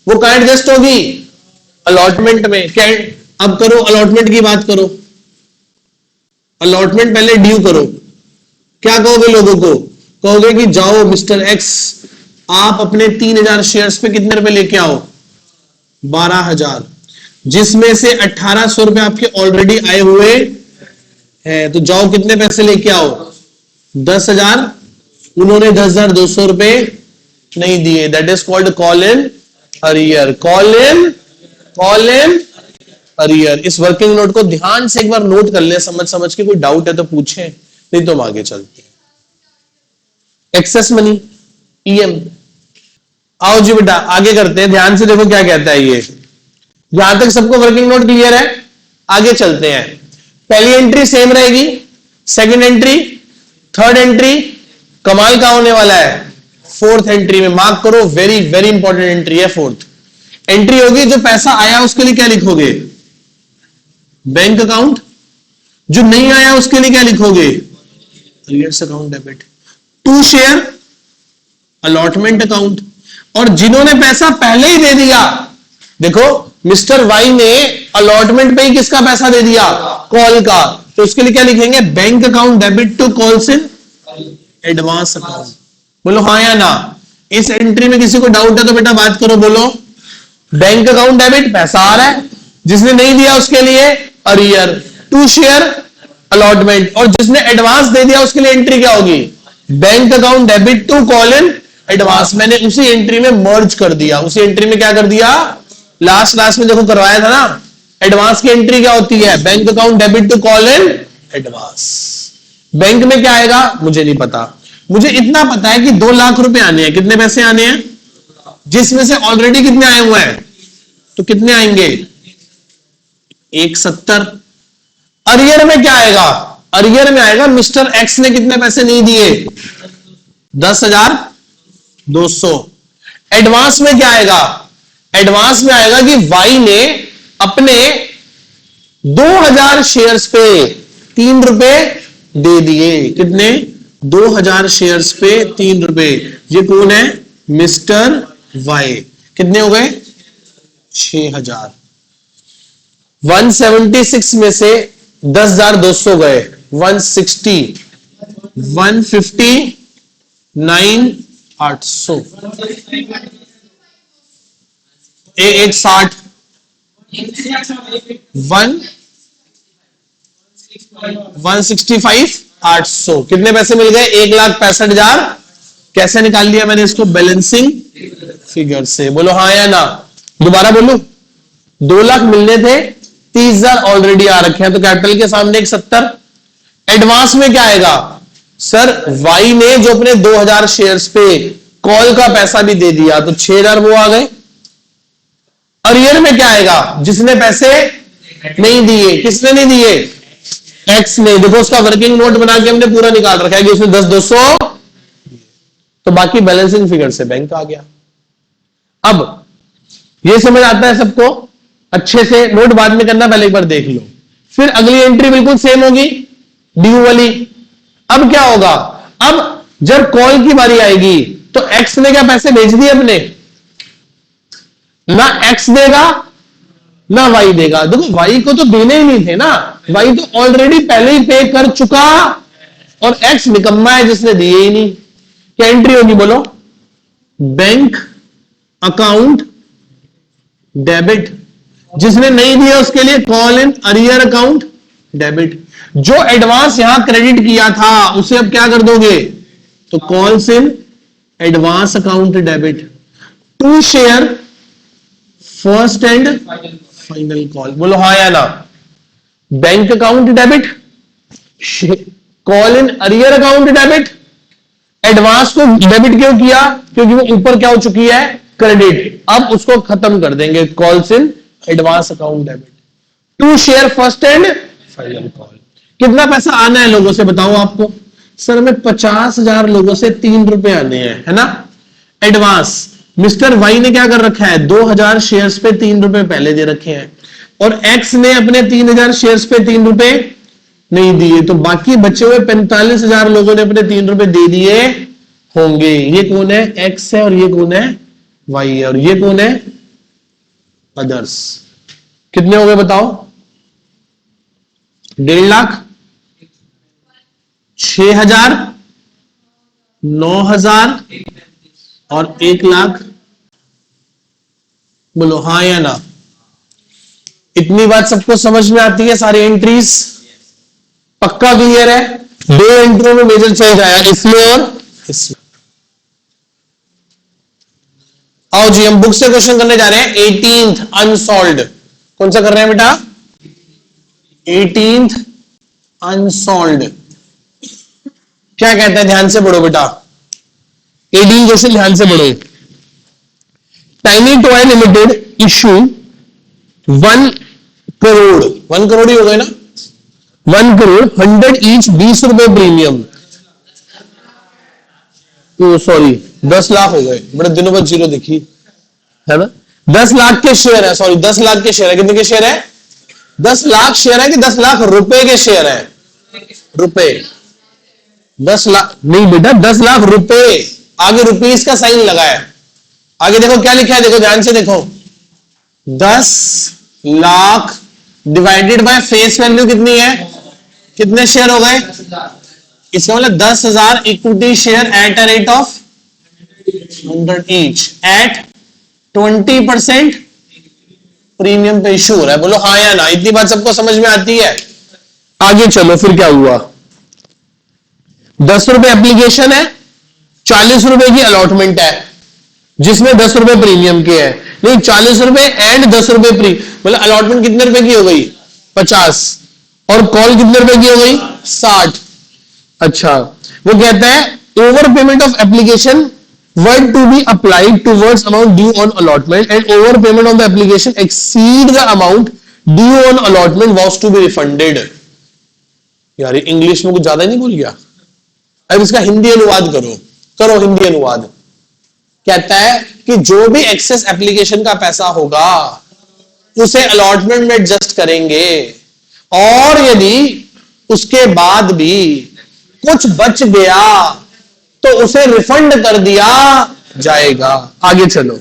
वो कहां एडजस्ट होगी? अलॉटमेंट में। क्या? अब करो अलॉटमेंट की बात करो। अलॉटमेंट पहले ड्यू करो। क्या कहोगे लोगों को? कहोगे कि जाओ मिस्टर एक्स, आप अपने 3000 शेयर्स पे कितने रुपए लेके आओ? 12,000, जिसमें से 1800 रुपए आपके ऑलरेडी आए हुए हैं, तो जाओ कितने पैसे लेके आओ? 10,000। उन्होंने 10,200 रुपए नहीं दिए, that is called call in arrear. Call in arrear. इस वर्किंग नोट को ध्यान से एक बार नोट कर ले, समझ समझ के। कोई डाउट है तो पूछे, नहीं तो हम आगे चलते हैं। Excess money, EM. आओ जी बेटा आगे करते हैं, ध्यान से देखो क्या कहता है ये। यहां तक सबको वर्किंग नोट क्लियर है? आगे चलते हैं। पहली एंट्री सेम रहेगी, सेकंड एंट्री, थर्ड एंट्री, कमाल का होने वाला है फोर्थ एंट्री में। मार्क करो, वेरी वेरी इंपॉर्टेंट एंट्री है फोर्थ। एंट्री होगी जो पैसा आया उसके लिए क्या लिखोगे? Bank account. जो नहीं आया उसके लिए क्या लिखोगे? Arrears account debit. To share, allotment account. और जिन्होंने पैसा पहले ही दे दिया, देखो मिस्टर वाई ने अलॉटमेंट पे ही किसका पैसा दे दिया? कॉल का। तो उसके लिए क्या लिखेंगे? Bank account debit to calls in advance account. बोलो हाँ या ना? इस एंट्री में किसी को डाउट है तो बेटा बात करो, बोलो। बैंक अकाउंट डेबिट, पैसा आ रहा है, जिसने नहीं दिया उसके लिए अरियर। To share, allotment. और जिसने एडवांस दे दिया उसके लिए एंट्री क्या होगी? Bank account debit to call in advance. मैंने उसी एंट्री में मर्ज कर दिया। उसी एंट्री में क्या कर दिया? लास्ट में देखो करवाया था ना, एडवांस की एंट्री क्या होती है? Bank account debit to call in advance. Bank में क्या आएगा मुझे नहीं पता, मुझे इतना पता है कि 2 लाख रुपए आने हैं। कितने पैसे आने हैं? जिसमें से ऑलरेडी कितने आए हुए हैं, तो कितने आएंगे? 170। अरियर में क्या आएगा? अरियर में आएगा मिस्टर एक्स ने कितने पैसे नहीं दिए? 10,200। एडवांस में क्या आएगा? एडवांस में आएगा कि वाई ने अपने 2000 शेयर्स पे 3 रुपए दे दिए। कितने? 2000 शेयर्स पे 3 रुपए। ये कौन है? Mister Y. कितने हो गए? 6000। 176 में से 10,200 गए, 160, 159, 800, एक 60, 165, 800। कितने पैसे मिल गए? 1,65,000। कैसे निकाल लिया मैंने इसको? बैलेंसिंग फिगर से। बोलो हाँ या ना। दोबारा बोलो। 2 लाख मिलने थे, 30,000 ऑलरेडी आ रखे हैं, तो कैपिटल के सामने एक 70। एडवांस में क्या आएगा? सर वाई ने जो अपने 2000 शेयर्स पे कॉल का पैसा भी दे दिया, तो 6,000 वो आ गए। अरियर में क्या आएगा? जिसने पैसे नहीं दिए। किसने नहीं दिए? एक्स ने। देखो उसका वर्किंग नोट बना के हमने पूरा निकाल रखा है कि उसने 10,200, तो बाकी बैलेंसिंग फिगर से बैंक आ गया। अब ये समझ आता है सबको? अच्छे से नोट बाद में करना, पहले एक बार देख लो। फिर अगली एंट्री बिल्कुल सेम होगी, ड्यू वाली। अब क्या होगा? अब जब कॉल की बारी आएगी तो एक्स ने क्या पैसे भेज दिए अपने? ना एक्स देगा ना वाई देगा। देखो वाई को तो देने ही नहीं थे ना, वाई तो ऑलरेडी पहले ही पे कर चुका, और एक्स निकम्मा है जिसने दिए ही नहीं। क्या एंट्री होगी? बोलो। Bank account debit. जिसने नहीं दिया उसके लिए call in arrear account debit. जो एडवांस यहां क्रेडिट किया था उसे अब क्या कर दोगे? तो calls in advance account debit to share first and final call. बोलो हाँ या ना। Bank account debit, call in arrear account debit. Advance को डेबिट क्यों किया? क्योंकि वो ऊपर क्या हो चुकी है? क्रेडिट। अब उसको खत्म कर देंगे, calls in advance account debit to share first and final call. कितना पैसा आना है लोगों से बताओ आपको? सर में 50,000 लोगों से 3 रुपए आने हैं, है ना, एडवांस। मिस्टर वाई ने क्या कर रखा है? 2000 शेयर्स पे 3 रुपए पहले दे रखे हैं, और एक्स ने अपने 3000 शेयर्स पे 3 रुपए नहीं दिए, तो बाकी बचे हुए 45,000 लोगों ने अपने 3 रुपए दे दिए होंगे। ये कौन है? एक्स है, और ये कौन है? वाई है, और ये कौन है? अदर्स। कितने हो गए बताओ? 1.5 लाख, 6,000, 9,000 और 1 लाख। बोलो हाँ या ना। इतनी बात सबको समझ में आती है? सारी एंट्रीज पक्का क्लियर है? 2 एंट्रियों में मेजर चेंज आया, इसमें और इसमें। आओ जी हम बुक से क्वेश्चन करने जा रहे हैं। 18th unsolved. कौन सा कर रहे हैं बेटा? 18th unsolved. क्या कहता है? ध्यान से पढ़ो बेटा, 18 क्वेश्चन ध्यान से पढ़ो। Tiny toy limited issue 1 crore, 1 crore ही हो गए ना, 1 करोड़ 100 ईच 20 रुपए प्रीमियम। सॉरी 10 लाख हो गए, बड़े दिनों बाद जीरो देखी है ना। 10 लाख के शेयर है, सॉरी 10 लाख के शेयर है। कितने के शेयर है? 10 लाख शेयर है कि 10 लाख रुपए के शेयर है? रुपए। 10 लाख नहीं बेटा, 10 लाख रुपए। आगे रुपीस का साइन लगा है। आगे देखो क्या लिखा है, देखो ध्यान से देखो। 10 lakh divided by face value कितनी है? कितने शेयर हो गए? इसका मतलब 10,000 equity share at a rate of 100 each eight 20% premium पे इशू हो रहा है। बोलो हाँ या ना। इतनी बात सबको समझ में आती है? आगे चलो फिर क्या हुआ। 10 रुपए एप्लीकेशन है, 40 रुपए की अलॉटमेंट है, जिसमें 10 रुपए प्रीमियम के है। नहीं 40 रुपए एंड 10 रुपए प्री, मतलब अलॉटमेंट कितने रुपए की हो गई? 50, और कॉल कितने रुपए की हो गई? 60। अच्छा, वो कहता है over payment of application were to be applied towards amount due on allotment and over payment on the application exceed the amount due on allotment was to be refunded. यार इंग्लिश में कुछ ज्यादा नहीं भूल गया। अब इसका हिंदी अनुवाद करो, करो हिंदी अनुवाद। कहता है कि जो भी एक्सेस एप्लीकेशन का पैसा होगा उसे अलॉटमेंट में एडजस्ट करेंगे, और यदि उसके बाद भी कुछ बच गया तो उसे रिफंड कर दिया जाएगा। आगे चलो।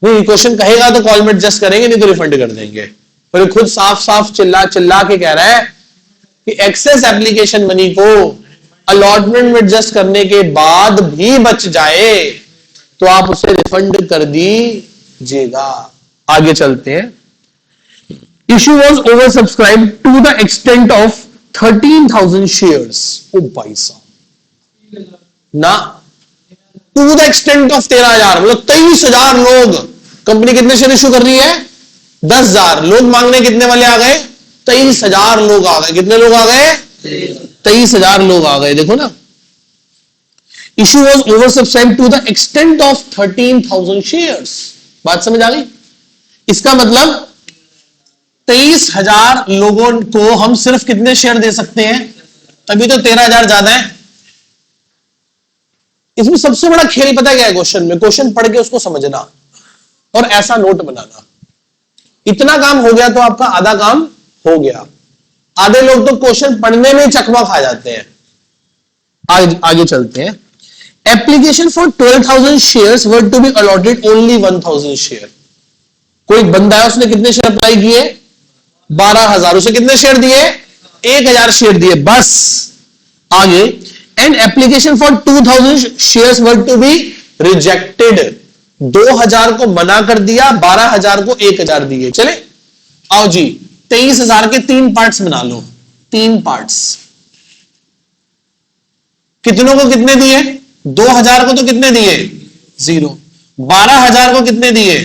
नहीं, क्वेश्चन कहेगा तो कॉल में एडजस्ट करेंगे, नहीं तो रिफंड कर देंगे। पर खुद साफ साफ चिल्ला चिल्ला के कह रहा है कि एक्सेस एप्लीकेशन मनी को अलॉटमेंट में एडजस्ट करने के बाद भी बच जाए तो आप उसे रिफंड कर दीजिएगा। आगे चलते हैं। Issue was over subscribe to the extent of 13,000 shares. ओ भाई साहब ना, टू द एक्सटेंट ऑफ 13,000 मतलब 23,000 लोग। कंपनी कितने शेयर इश्यू कर रही है? 10,000। लोग मांगने कितने वाले आ गए? 23,000 लोग आ गए। कितने लोग आ गए? 23,000 लोग आ गए। देखो ना, issue was over subscribe to the extent of 13,000 shares. बात समझ आ गई? इसका मतलब 23,000 लोगों को हम सिर्फ कितने शेयर दे सकते हैं? तभी तो 13,000 ज्यादा है। इसमें सबसे बड़ा खेल पता क्या है? क्वेश्चन में, क्वेश्चन पढ़ के उसको समझना और ऐसा नोट बनाना। इतना काम हो गया तो आपका आधा काम हो गया। आधे लोग तो क्वेश्चन पढ़ने में चकमा खा जाते हैं। आगे चलते हैं। Application for 12,000 shares were to be allotted only 1,000 share. कोई बंदा है, उसने कितने शेयर अप्लाई किए? 12,000। उसे कितने शेयर दिए? 1,000 शेयर दिए बस। आगे, and application for 2,000 shares were to be rejected. 2,000 को मना कर दिया, 12,000 को 1,000 दिए। चले आओ जी, 23,000 के 3 पार्ट्स बना लो। 3 पार्ट्स। कितनों को कितने दिए? 2,000 को तो कितने दिए? 0। 12,000 को कितने दिए?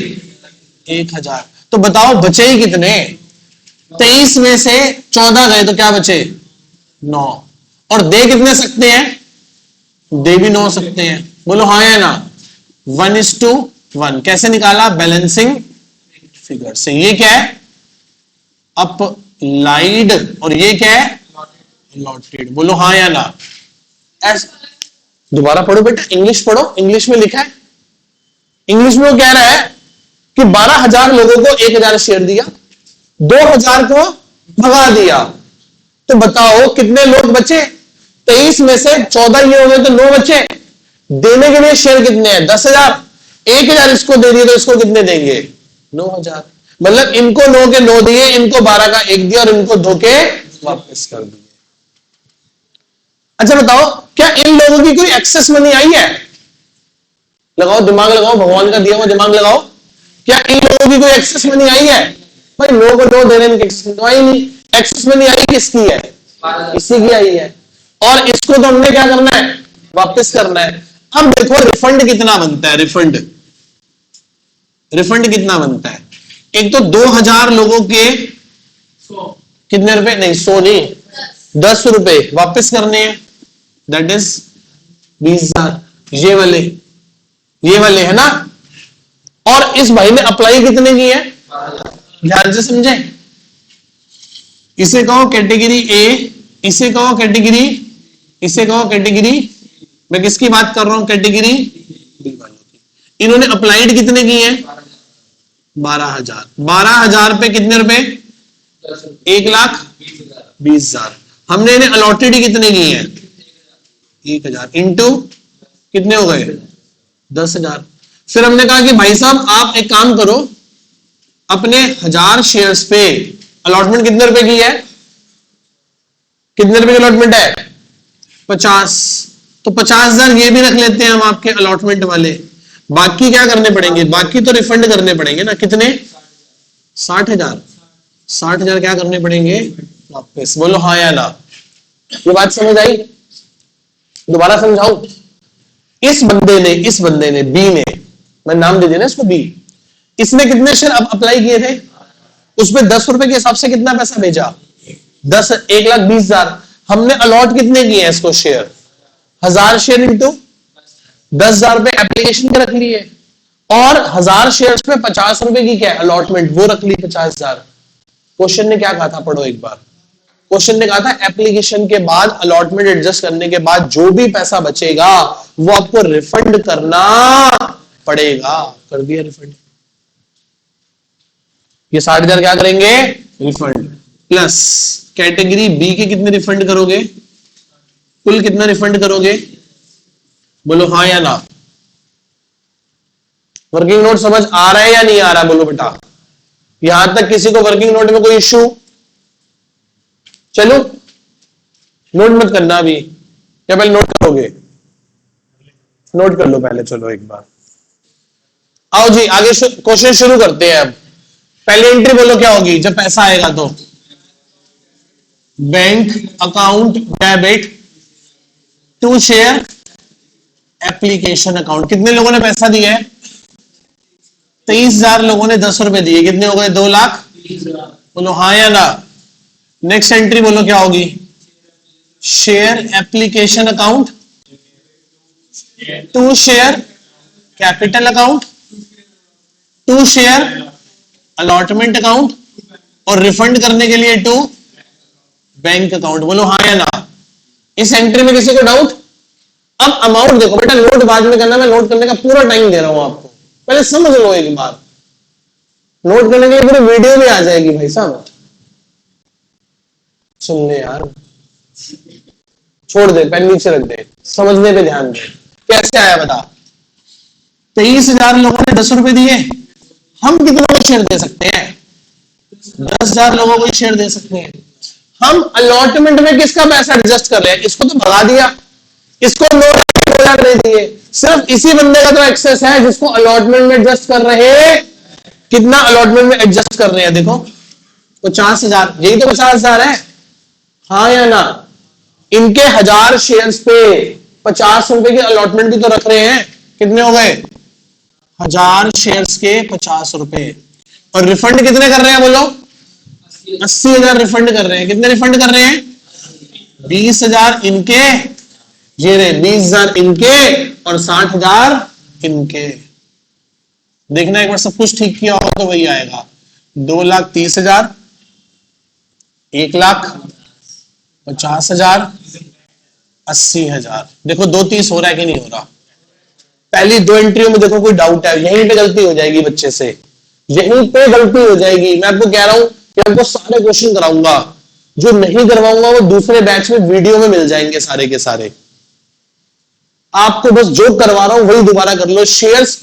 1,000। तो बताओ बचे ही कितने? 23 में से 14 गए तो क्या बचे? 9। और दे कितने सकते हैं? दे भी 9 सकते हैं। बोलो हाँ या ना? 1:1। कैसे निकाला? बैलेंसिंग फिगर से। ये क्या है? अप्लाइड। और ये क्या है? अलॉटेड। बोलो हाँ या ना? दोबारा पढ़ो बेटा, इंग्लिश पढ़ो। इंग्लिश में लिखा है, इंग्लिश में वो कह रहा है कि 12,000 लोगों को 1,000 शेयर दिया, 2,000 को भगा दिया। तो बताओ कितने लोग बचे? 23 में से 14 ये हो गए तो 9 बचे। देने के लिए शेयर कितने हैं? 10,000। 1,000 इसको दे दिए तो इसको कितने देंगे? 9,000। मतलब इनको 9 के 9 दिए, इनको 12 का 1 दिया और इनको 2 के वापस कर दिए। अच्छा बताओ, क्या इन लोगों की कोई एक्सेस मनी आई है? लगाओ दिमाग, लगाओ, भगवान का दिया हुआ दिमाग लगाओ। क्या इन लोगों की कोई एक्सेस मनी आई है? भाई 9 को 9 देने में एक्सेस मनी आई नहीं। एक्सेस मनी आई किसकी है? इसी की आई है। और इसको तो हमने क्या करना है? वापस करना है। अब देखो रिफंड कितना बनता है। रिफंड कितना बनता है? एक तो 2,000 लोगों के कितने रुपए? नहीं 100 नहीं, 10 रुपए वापस करने हैं। That is 20,000। ये वाले है ना। और इस भाई ने अप्लाई कितने की है? ध्यान से समझे। इसे कहो कैटेगरी ए, इसे कहो कैटेगरी, इसे कहो कैटेगरी। मैं किसकी बात कर रहा हूं? कैटेगरी बी वालों की। इन्होंने अप्लाइड कितने की है? 12,000। 12,000 पे कितने रुपए? 1,20,000। हमने इन्हें अलॉटेड ही कितने की है? 1,000 इंटू कितने हो गए? 10,000। फिर हमने कहा कि भाई साहब आप एक काम करो, अपने 1,000 शेयर्स पे अलॉटमेंट कितने रुपए की है? कितने रुपए की अलॉटमेंट है? 50। तो 50,000 ये भी रख लेते हैं हम आपके अलॉटमेंट वाले। बाकी क्या करने पड़ेंगे? बाकी तो रिफंड करने पड़ेंगे ना। कितने? 60,000। 60,000 क्या करने पड़ेंगे? वापस। बोलो हाँ या ना? ये बात समझ आई? दोबारा समझाऊं? इस बंदे ने बी ने, मैं नाम दे देना इसको बी, इसने कितने शेयर अप्लाई किए थे? उसमें 10 रुपए के हिसाब से कितना पैसा भेजा? 10, 1,20,000। हमने अलॉट कितने किए हैं इसको शेयर? 1,000 शेयर इंटू 10,000 रुपए एप्लीकेशन के रख लिए। और 1000 शेयर्स पे 50 रुपए की क्या अलॉटमेंट, वो रख ली 50,000। क्वेश्चन ने क्या कहा था, पढ़ो एक बार। क्वेश्चन ने कहा था एप्लीकेशन के बाद अलॉटमेंट एडजस्ट करने के बाद जो भी पैसा बचेगा वो आपको रिफंड करना पड़ेगा। कर दिया रिफंड। ये 60,000 क्या करेंगे, रिफंड। प्लस कैटेगरी बी के कितने रिफंड करोगे, कुल कितना रिफंड करोगे, बोलो हाँ या ना। वर्किंग नोट समझ आ रहा है या नहीं आ रहा, बोलो बेटा। यहां तक किसी को वर्किंग नोट में कोई इश्यू? चलो नोट मत करना अभी, क्या पहले नोट करोगे, नोट कर लो पहले। चलो एक बार आओ जी आगे क्वेश्चन शुरू करते हैं। अब पहले एंट्री बोलो क्या होगी जब पैसा आएगा तो, bank account debit to share application account. कितने लोगों ने पैसा दिया है, 23,000 लोगों ने 10 रुपए दिए, कितने हो गए, 2 लाख। बोलो हाँ या ना। नेक्स्ट एंट्री बोलो क्या होगी, share application account to share capital account to share allotment account और रिफंड करने के लिए टू बैंक अकाउंट। बोलो हाँ या ना। इस एंट्री में किसी को डाउट? अब अमाउंट देखो बेटा, नोट बाद में करना, मैं नोट करने का पूरा टाइम दे रहा हूं आपको, पहले समझ लो एक बार। नोट करने के लिए पूरी वीडियो भी आ जाएगी भाई साहब, सुन ले यार। छोड़ दे, पेन नीचे रख दे, समझने पे ध्यान दे। कैसे आया बता, 23,000 लोगों ने 10 रुपए दिए, हम कितनों को शेयर दे सकते हैं, 10,000 लोगों को शेयर दे सकते हैं। हम अलॉटमेंट में किसका पैसा एडजस्ट कर रहे हैं, इसको तो भगा दिया, इसको 9,000 दे दिए, सिर्फ इसी बंदे का तो एक्सेस है जिसको अलॉटमेंट में एडजस्ट कर रहे हैं। कितना अलॉटमेंट में एडजस्ट कर रहे हैं, देखो 50,000, यही तो 50,000 है, हाँ या ना। इनके 1000 शेयर्स पे 50 रुपए की अलॉटमेंट भी तो रख रहे हैं, कितने हो गए, 1000 शेयर्स के 50 रुपए। और रिफंड कितने कर रहे हैं बोलो, 80,000 रिफंड कर रहे हैं। कितने रिफंड कर रहे हैं, 20,000 इनके, ये रहे 20,000 इनके और 60,000 इनके। देखना एक बार सब कुछ ठीक किया होगा तो वही आएगा, 2,30,000, 1,50,000, 80,000। देखो 2,30 हो रहा है कि नहीं हो रहा। पहली 2 एंट्रियों में देखो कोई डाउट है, यहीं पे गलती हो जाएगी बच्चे से, यहीं पे गलती हो जाएगी। मैं आपको कह रहा हूं कि आपको सारे क्वेश्चन कराऊंगा, जो नहीं करवाऊंगा वो दूसरे बैच में वीडियो में मिल जाएंगे सारे के सारे। आपको बस जो करवा रहा हूं वही दोबारा कर लो। शेयर्स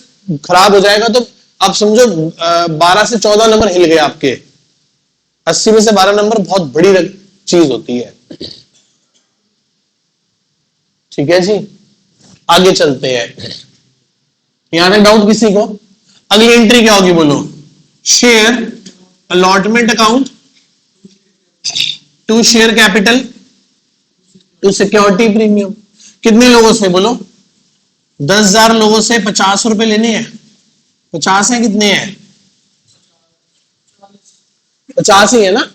खराब हो जाएगा तो आप समझो 12 से 14 नंबर हिल गए आपके, 80 में से 12 नंबर बहुत बड़ी चीज होती है। ठीक है जी, आगे चलते हैं। यहां तक डाउट किसी को? अगली एंट्री क्या होगी बोलो, share allotment account to share capital to security premium. कितने लोगों से बोलो, 10,000 लोगों से 50 रुपए लेने हैं, 50 है, कितने हैं, 50 ही है ना।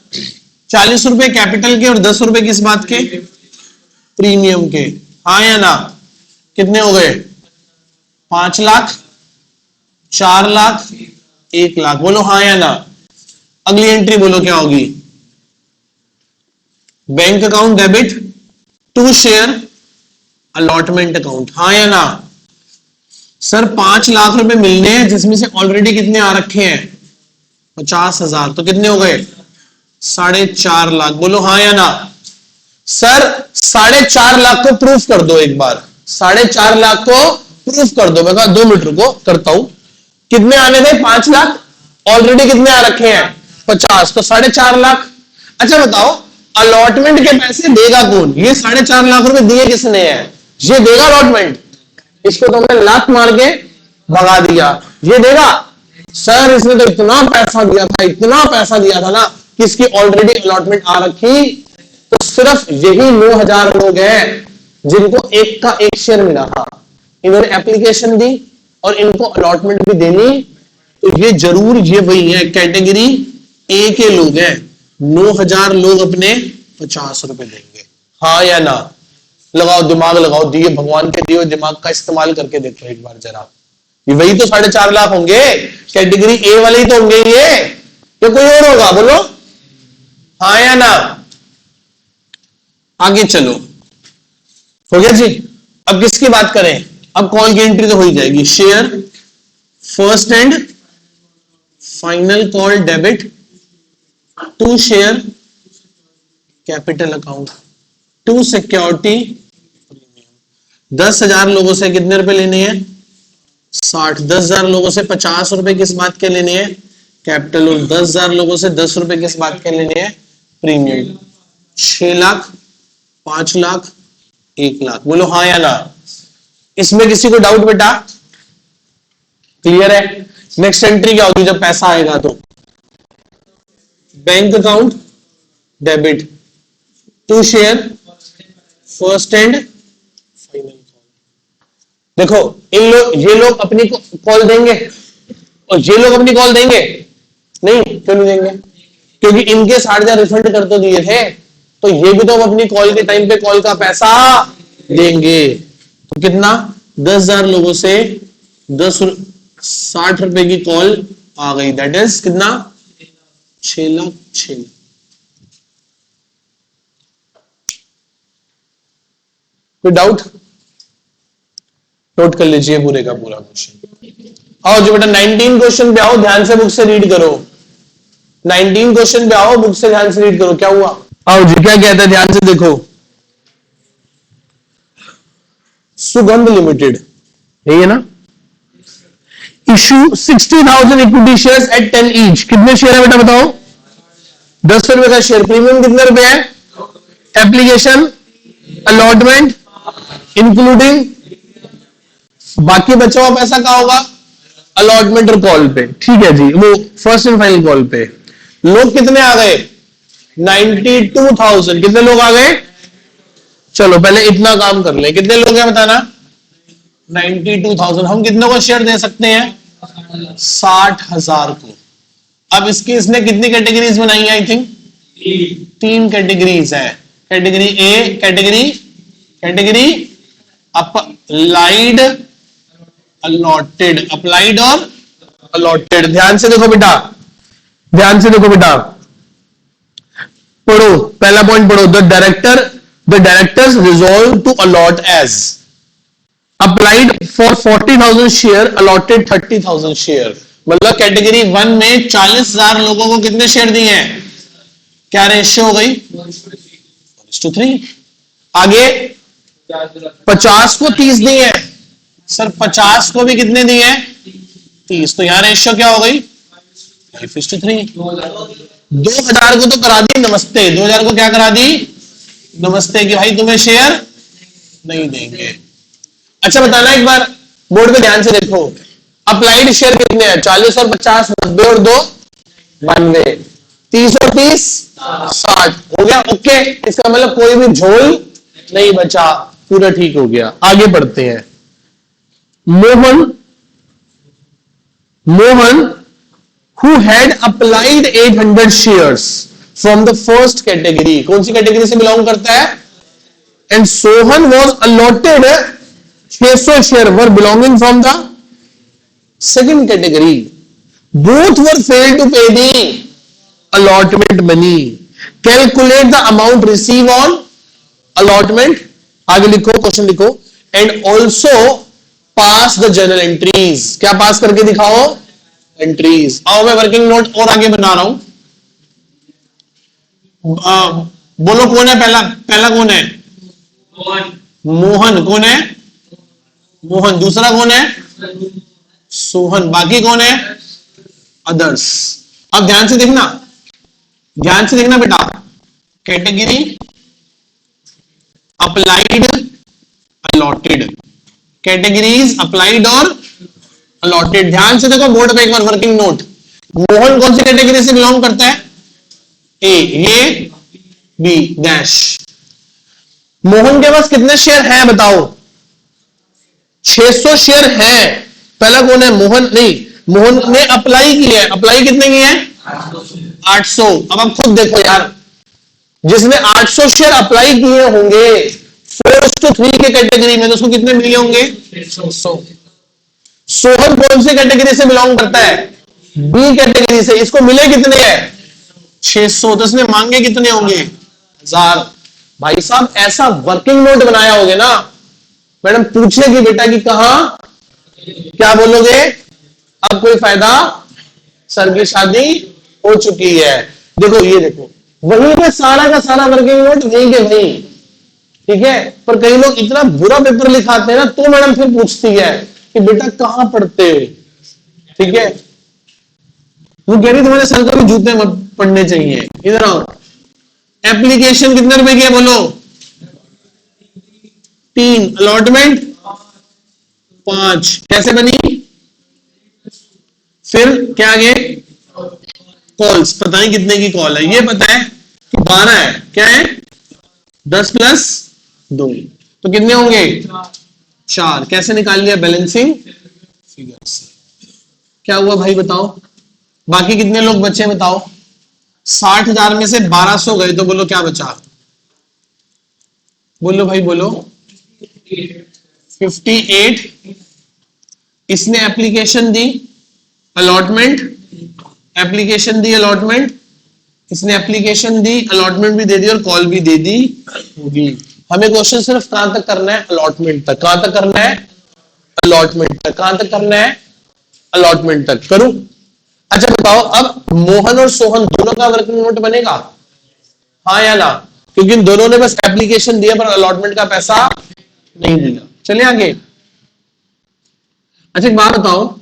40 रुपए कैपिटल के और 10 रुपए किस बात के, प्रीमियम के, हाँ या ना। कितने हो गए, 5 लाख, 4 लाख, 1 लाख। बोलो हाँ या ना। अगली एंट्री बोलो क्या होगी, bank account debit to share allotment account, हाँ या ना। सर 5 लाख रुपए मिलने हैं जिसमें से ऑलरेडी कितने आ रखे हैं, 50,000, तो कितने हो गए, 4.5 लाख। बोलो हाँ या ना। सर 4.5 लाख को प्रूफ कर दो एक बार, 4.5 लाख को प्रूफ कर दो। मैं कहा 2 मिनट रुको करता हूं। कितने आने थे, 5 लाख, ऑलरेडी कितने आ रखे हैं, 50, तो 4.5 लाख। अच्छा बताओ अलॉटमेंट के पैसे देगा कौन, ये 4.5 लाख रुपए दिए किसने हैं, ये देगा अलॉटमेंट, इसको तो हमने लात मार के भगा दिया, ये देगा। सर इसने तो इतना पैसा दिया था, इतना पैसा दिया था ना कि इसकी ऑलरेडी अलॉटमेंट आ रखी। तो सिर्फ यही 9,000 लोग हैं जिनको एक का एक शेयर मिला था, इन्होंने एप्लीकेशन दी और इनको अलॉटमेंट भी देनी, तो ये जरूर ये वही है, कैटेगरी ए के लोग हैं। 9,000 लोग अपने 50 रुपए देंगे, हाँ या ना। लगाओ दिमाग लगाओ, दिए भगवान के दिए दिमाग का इस्तेमाल करके देखो एक बार जरा। ये वही तो 4.5 लाख होंगे, कैटेगरी ए वाले ही तो होंगे ये, या कोई और होगा? बोलो हाँ या ना। आगे चलो, हो गया जी। अब किसकी बात करें? अब कॉल की एंट्री तो हो ही जाएगी। Share first and final call debit to share capital account to security. 10,000 लोगों से कितने रुपए लेने हैं? 60। 10,000 लोगों से 50 रुपए किस बात के लेने हैं? कैपिटल। और 10,000 लोगों से 10 रुपए किस बात के लेने हैं? प्रीमियम। 6 लाख, 5 लाख, 1 लाख। बोलो हाँ या ना। इसमें किसी को डाउट बेटा? क्लियर है? नेक्स्ट एंट्री क्या होगी जब पैसा आएगा? तो bank account debit to share first and final call. देखो ये लोग अपनी कॉल देंगे और ये लोग अपनी कॉल देंगे नहीं? क्यों नहीं देंगे? क्योंकि इनके 60,000 रिफंड कर तो दिए थे, तो ये भी तो अपनी कॉल के टाइम पे कॉल का पैसा देंगे। तो कितना? 10,000 लोगों से 60 रुपए की कॉल आ गई, दैट इज कितना? 6 लाख। 6 लाख। कोई डाउट? नोट कर लीजिए पूरे का पूरा क्वेश्चन। आओ जी बेटा 19 क्वेश्चन पे आओ, ध्यान से बुक से रीड करो। 19 क्वेश्चन पे आओ, बुक से ध्यान से रीड करो। क्या हुआ? आओ जी, क्या कहता है? ध्यान से देखो। सुगंध लिमिटेड, यही है ना? Issue 60,000 equity shares at 10 each. कितने शेयर है बेटा बताओ? 10 रुपए का शेयर। प्रीमियम कितने रुपए है? एप्लीकेशन, अलॉटमेंट, इंक्लूडिंग बाकी बचा हुआ पैसा कहां होगा? अलॉटमेंट और कॉल पे। ठीक है जी, वो फर्स्ट एंड फाइनल कॉल पे। लोग कितने आ गए? 92,000। कितने लोग आ गए? चलो पहले इतना काम कर ले। कितने लोग हैं बताना? 92,000। हम कितनों को शेयर दे सकते हैं? 60,000 को। अब इसने कितनी कैटेगरीज बनाई है? आई थिंक 3 कैटेगरीज है। Category A, category applied, allotted. Applied और अलॉटेड। ध्यान से देखो बेटा, ध्यान से देखो बेटा, पढ़ो पहला पॉइंट पढ़ो। The directors resolve to allot as applied for 40,000 share, allotted 30,000 share. मतलब कैटेगरी 1 में 40,000 लोगों को कितने शेयर दिए हैं? क्या रेशियो हो गई? 1:3। आगे 50 को 30 दिए हैं सर, 50 को भी कितने दिए हैं? 30। तो यहां रेशियो क्या हो गई? 5:3। 2,000 को तो करा दी नमस्ते। 2,000 को क्या करा दी? नमस्ते कि भाई तुम्हें शेयर नहीं देंगे। अच्छा बताना एक बार, बोर्ड पे ध्यान से देखो। अप्लाइड शेयर कितने हैं? 40 और 50, 90 और 2 92, 30 और 30 60। हो गया ओके। इसका मतलब कोई भी झोल नहीं बचा, पूरा ठीक हो गया। आगे बढ़ते हैं। Mohan who had applied 800 shares from the first category। कौन सी कैटेगरी से बिलोंग करता है? and Sohan was allotted 600 share were belonging from the second category। both were failed to pay the allotment money। calculate the amount received on allotment। आगे लिखो, question लिखो। and also pass the journal entries। क्या पास करके दिखाओ? Entries. आओ मैं working note और आगे बना रहा हूं। बोलो कौन है पहला कौन है? मोहन। कौन है? मोहन। दूसरा कौन है? सोहन। बाकी कौन है? अदर्स। अब ध्यान से देखना, ध्यान से देखना बेटा। Category applied, allotted. Categories applied और अलॉटेड। ध्यान से देखो बोर्ड पे एक बार वर्किंग नोट। मोहन कौन सी कैटेगरी से बिलोंग करता है? ए, बी डैश। मोहन के पास कितने शेयर हैं बताओ? 600 शेयर हैं। पहला कौन है? मोहन। नहीं, मोहन ने अप्लाई किया है। अप्लाई कितने किए हैं? 800। अब आप खुद देखो यार, जिसने 800 शेयर अप्लाई किए होंगे 4:3 के कैटेगरी में, तो उसको कितने मिले होंगे? 600। सोहन कौन सी कैटेगरी से बिलोंग करता है? बी कैटेगरी से। इसको मिले कितने हैं? 600। तो इसने मांगे कितने होंगे? 1000। भाई साहब ऐसा वर्किंग नोट बनाया होगे ना, मैडम पूछेगी बेटा कि कहां, क्या बोलोगे? अब कोई फायदा, सर की शादी हो चुकी है। देखो ये देखो, वहीं पे सारा का सारा वर्किंग नोट वहीं के वहीं, ठीक है। पर कई लोग इतना बुरा पेपर लिखाते हैं ना, तो मैडम फिर पूछती है कि बेटा कहां पढ़ते हो, ठीक है। वो कह रही तुम्हारे सर को भी जूते मत पड़ने चाहिए। इधर आओ। एप्लीकेशन कितने रुपए की है बोलो? 3। अलॉटमेंट 5। कैसे बनी? फिर क्या आगे? कॉल्स। पता नहीं कितने की कॉल है, ये पता है कि 12 है। क्या है? 10 प्लस 2 तो कितने होंगे? 4। कैसे निकाल लिया? बैलेंसिंग फिगर से। क्या हुआ भाई बताओ? बाकी कितने लोग बचे बताओ? 60,000 में से 1200 गए तो बोलो क्या बचा? बोलो भाई बोलो। 58। इसने एप्लीकेशन दी, अलॉटमेंट, एप्लीकेशन दी, अलॉटमेंट, इसने एप्लीकेशन दी, अलॉटमेंट भी दे दी और कॉल भी दे दी होगी। हमें क्वेश्चन सिर्फ कहां तक करना है? अलॉटमेंट तक। कहां तक करना है? अलॉटमेंट तक। कहां तक करना है? अलॉटमेंट तक। करूं? अच्छा बताओ, अब मोहन और सोहन दोनों का वर्किंग नोट बनेगा? हाँ या ना? क्योंकि इन दोनों ने बस एप्लीकेशन दिया पर अलॉटमेंट का पैसा नहीं दिया। चलिए आगे। अच्छा एक बात बताओ,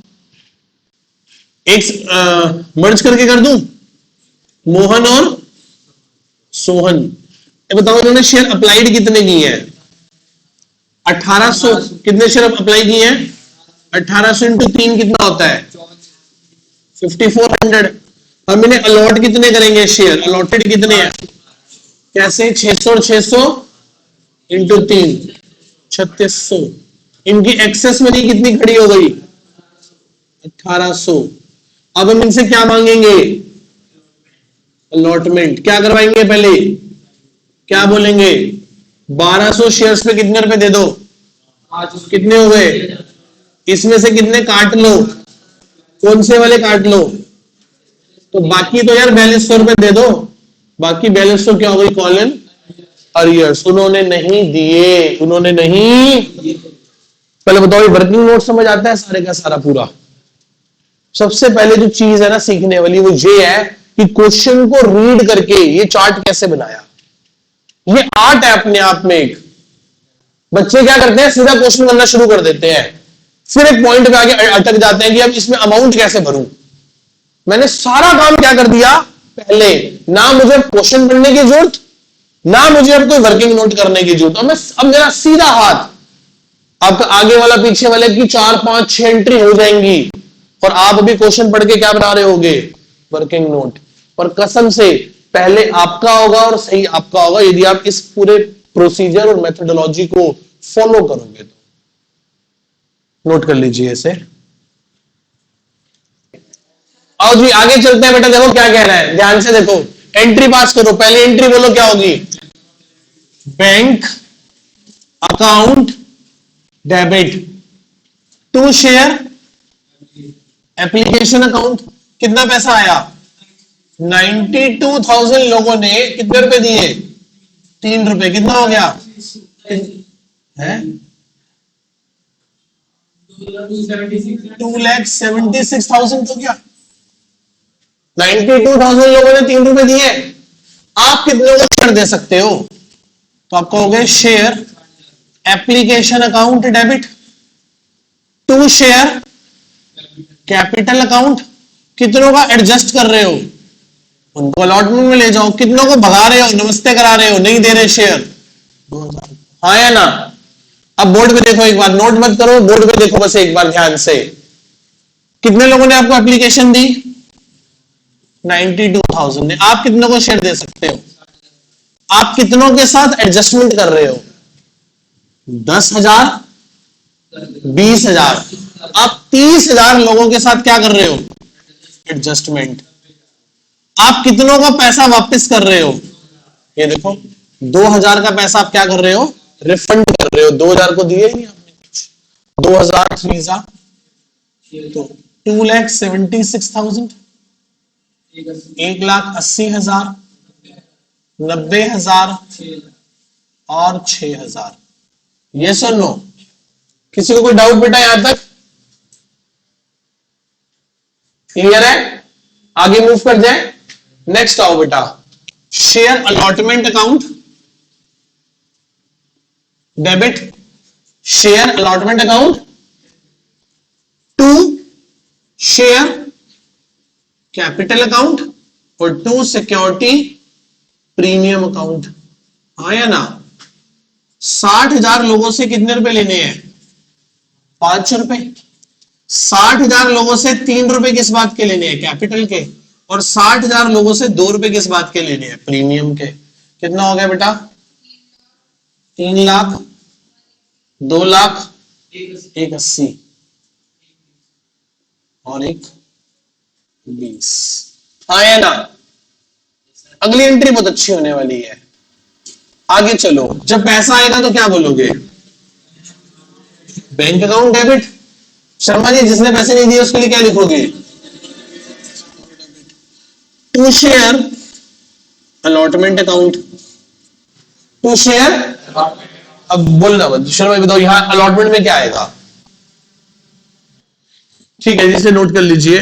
एक मर्ज करके कर दूं, मोहन और सोहन। ये बताओ इन्होंने शेयर अप्लाइड कितने किए हैं? 1800। कितने शेयर अप्लाई किए हैं? 1800 इंटू 3 कितना होता है? 5400। हम इन्हें अलॉट कितने करेंगे शेयर? अलॉटेड कितने हैं? कैसे? 600 और 600 इंटू 3 3600। इनकी एक्सेस मनी कितनी खड़ी हो गई? 1800। अब हम इनसे क्या मांगेंगे? अलॉटमेंट। क्या करवाएंगे पहले? क्या बोलेंगे? 1200 शेयर्स पे कितने रुपए दे दो? कितने हो गए? इसमें से कितने काट लो? कौन से वाले काट लो? तो बाकी तो यार 4200 रुपए दे दो। बाकी 4200 क्या हो गई? Colon arrears. उन्होंने नहीं दिए, उन्होंने नहीं। पहले बताओ ये वर्किंग नोट समझ आता है सारे का सारा पूरा? सबसे पहले जो चीज है ना सीखने वाली वो ये है कि क्वेश्चन को रीड करके ये चार्ट कैसे बनाया। ये आर्ट है अपने आप में एक। बच्चे क्या करते हैं? सीधा क्वेश्चन करना शुरू कर देते हैं, फिर एक पॉइंट पे आगे अटक जाते हैं कि अब इसमें अमाउंट कैसे भरूं। मैंने सारा काम क्या कर दिया पहले, ना मुझे क्वेश्चन पढ़ने की जरूरत, ना मुझे अब कोई वर्किंग नोट करने की जरूरत। अब मेरा सीधा हाथ, आपका आगे वाला पीछे वाले की 4 5 6 एंट्री हो जाएंगी और आप अभी क्वेश्चन पढ़ के क्या बना रहे होगे? Working note. और कसम से पहले आपका होगा और सही आपका होगा यदि आप इस पूरे प्रोसीजर और मेथोडोलॉजी को फॉलो करोगे तो। नोट कर लीजिए इसे। आओ जी आगे चलते हैं बेटा। देखो क्या कह रहा है, ध्यान से देखो। एंट्री पास करो। पहली एंट्री बोलो क्या होगी? Bank account debit to share application account. कितना पैसा आया? 92,000 लोगों ने कितने रुपए दिए? 3 रुपए। कितना हो गया है? 2,76,000 तो क्या? 92,000 लोगों ने 3 रुपए दिए। आप कितने को शेयर दे सकते हो? तो आप कहोगे share application account debit to share capital account. कितनों का एडजस्ट कर रहे हो? उनको अलॉटमेंट में ले जाओ। कितनों को भगा रहे हो? नमस्ते करा रहे हो, नहीं दे रहे शेयर? 2000। हाँ या ना? अब बोर्ड पे देखो एक बार, नोट मत करो, बोर्ड पे देखो बस एक बार ध्यान से। कितने लोगों ने आपको एप्लीकेशन दी? 92,000 ने। आप कितनों को शेयर दे सकते हो? आप कितनों के साथ एडजस्टमेंट कर रहे हो? 10,000 20,000। आप 30,000 लोगों के साथ क्या कर रहे हो? एडजस्टमेंट। आप कितनों का पैसा वापस कर रहे हो? ये देखो 2,000 का पैसा आप क्या कर रहे हो? रिफंड कर रहे हो। 2,000 को दिए ही नहीं आपने कुछ। 2,000 वीजा तो 2,76,000, 1,80,000, 90,000 और 6,000। यस और नो? किसी को कोई डाउट बेटा यहां तक? क्लियर है? आगे मूव कर जाए। नेक्स्ट आओ बेटा, share allotment account, debit share allotment account to share capital account और टू सिक्योरिटी प्रीमियम अकाउंट। हाँ या ना? 60,000 लोगों से कितने रुपए लेने हैं? 5 रुपए। 60,000 लोगों से 3 रुपए किस बात के लेने हैं? कैपिटल के। और 60,000 लोगों से 2 रुपए किस बात के लेने हैं? प्रीमियम के। कितना हो गया बेटा? 3 लाख, 2 लाख, 1,80 और 1,20। हाँ या ना? अगली एंट्री बहुत अच्छी होने वाली है। आगे चलो, जब पैसा आएगा तो क्या बोलोगे? Bank account debit. Sharma ji, जिसने पैसे नहीं दिए उसके लिए क्या लिखोगे? To share allotment account, to share. अब बोलना मत, शर्मा जी बताओ यहां अलॉटमेंट में क्या आएगा? ठीक है, जिसे नोट कर लीजिए।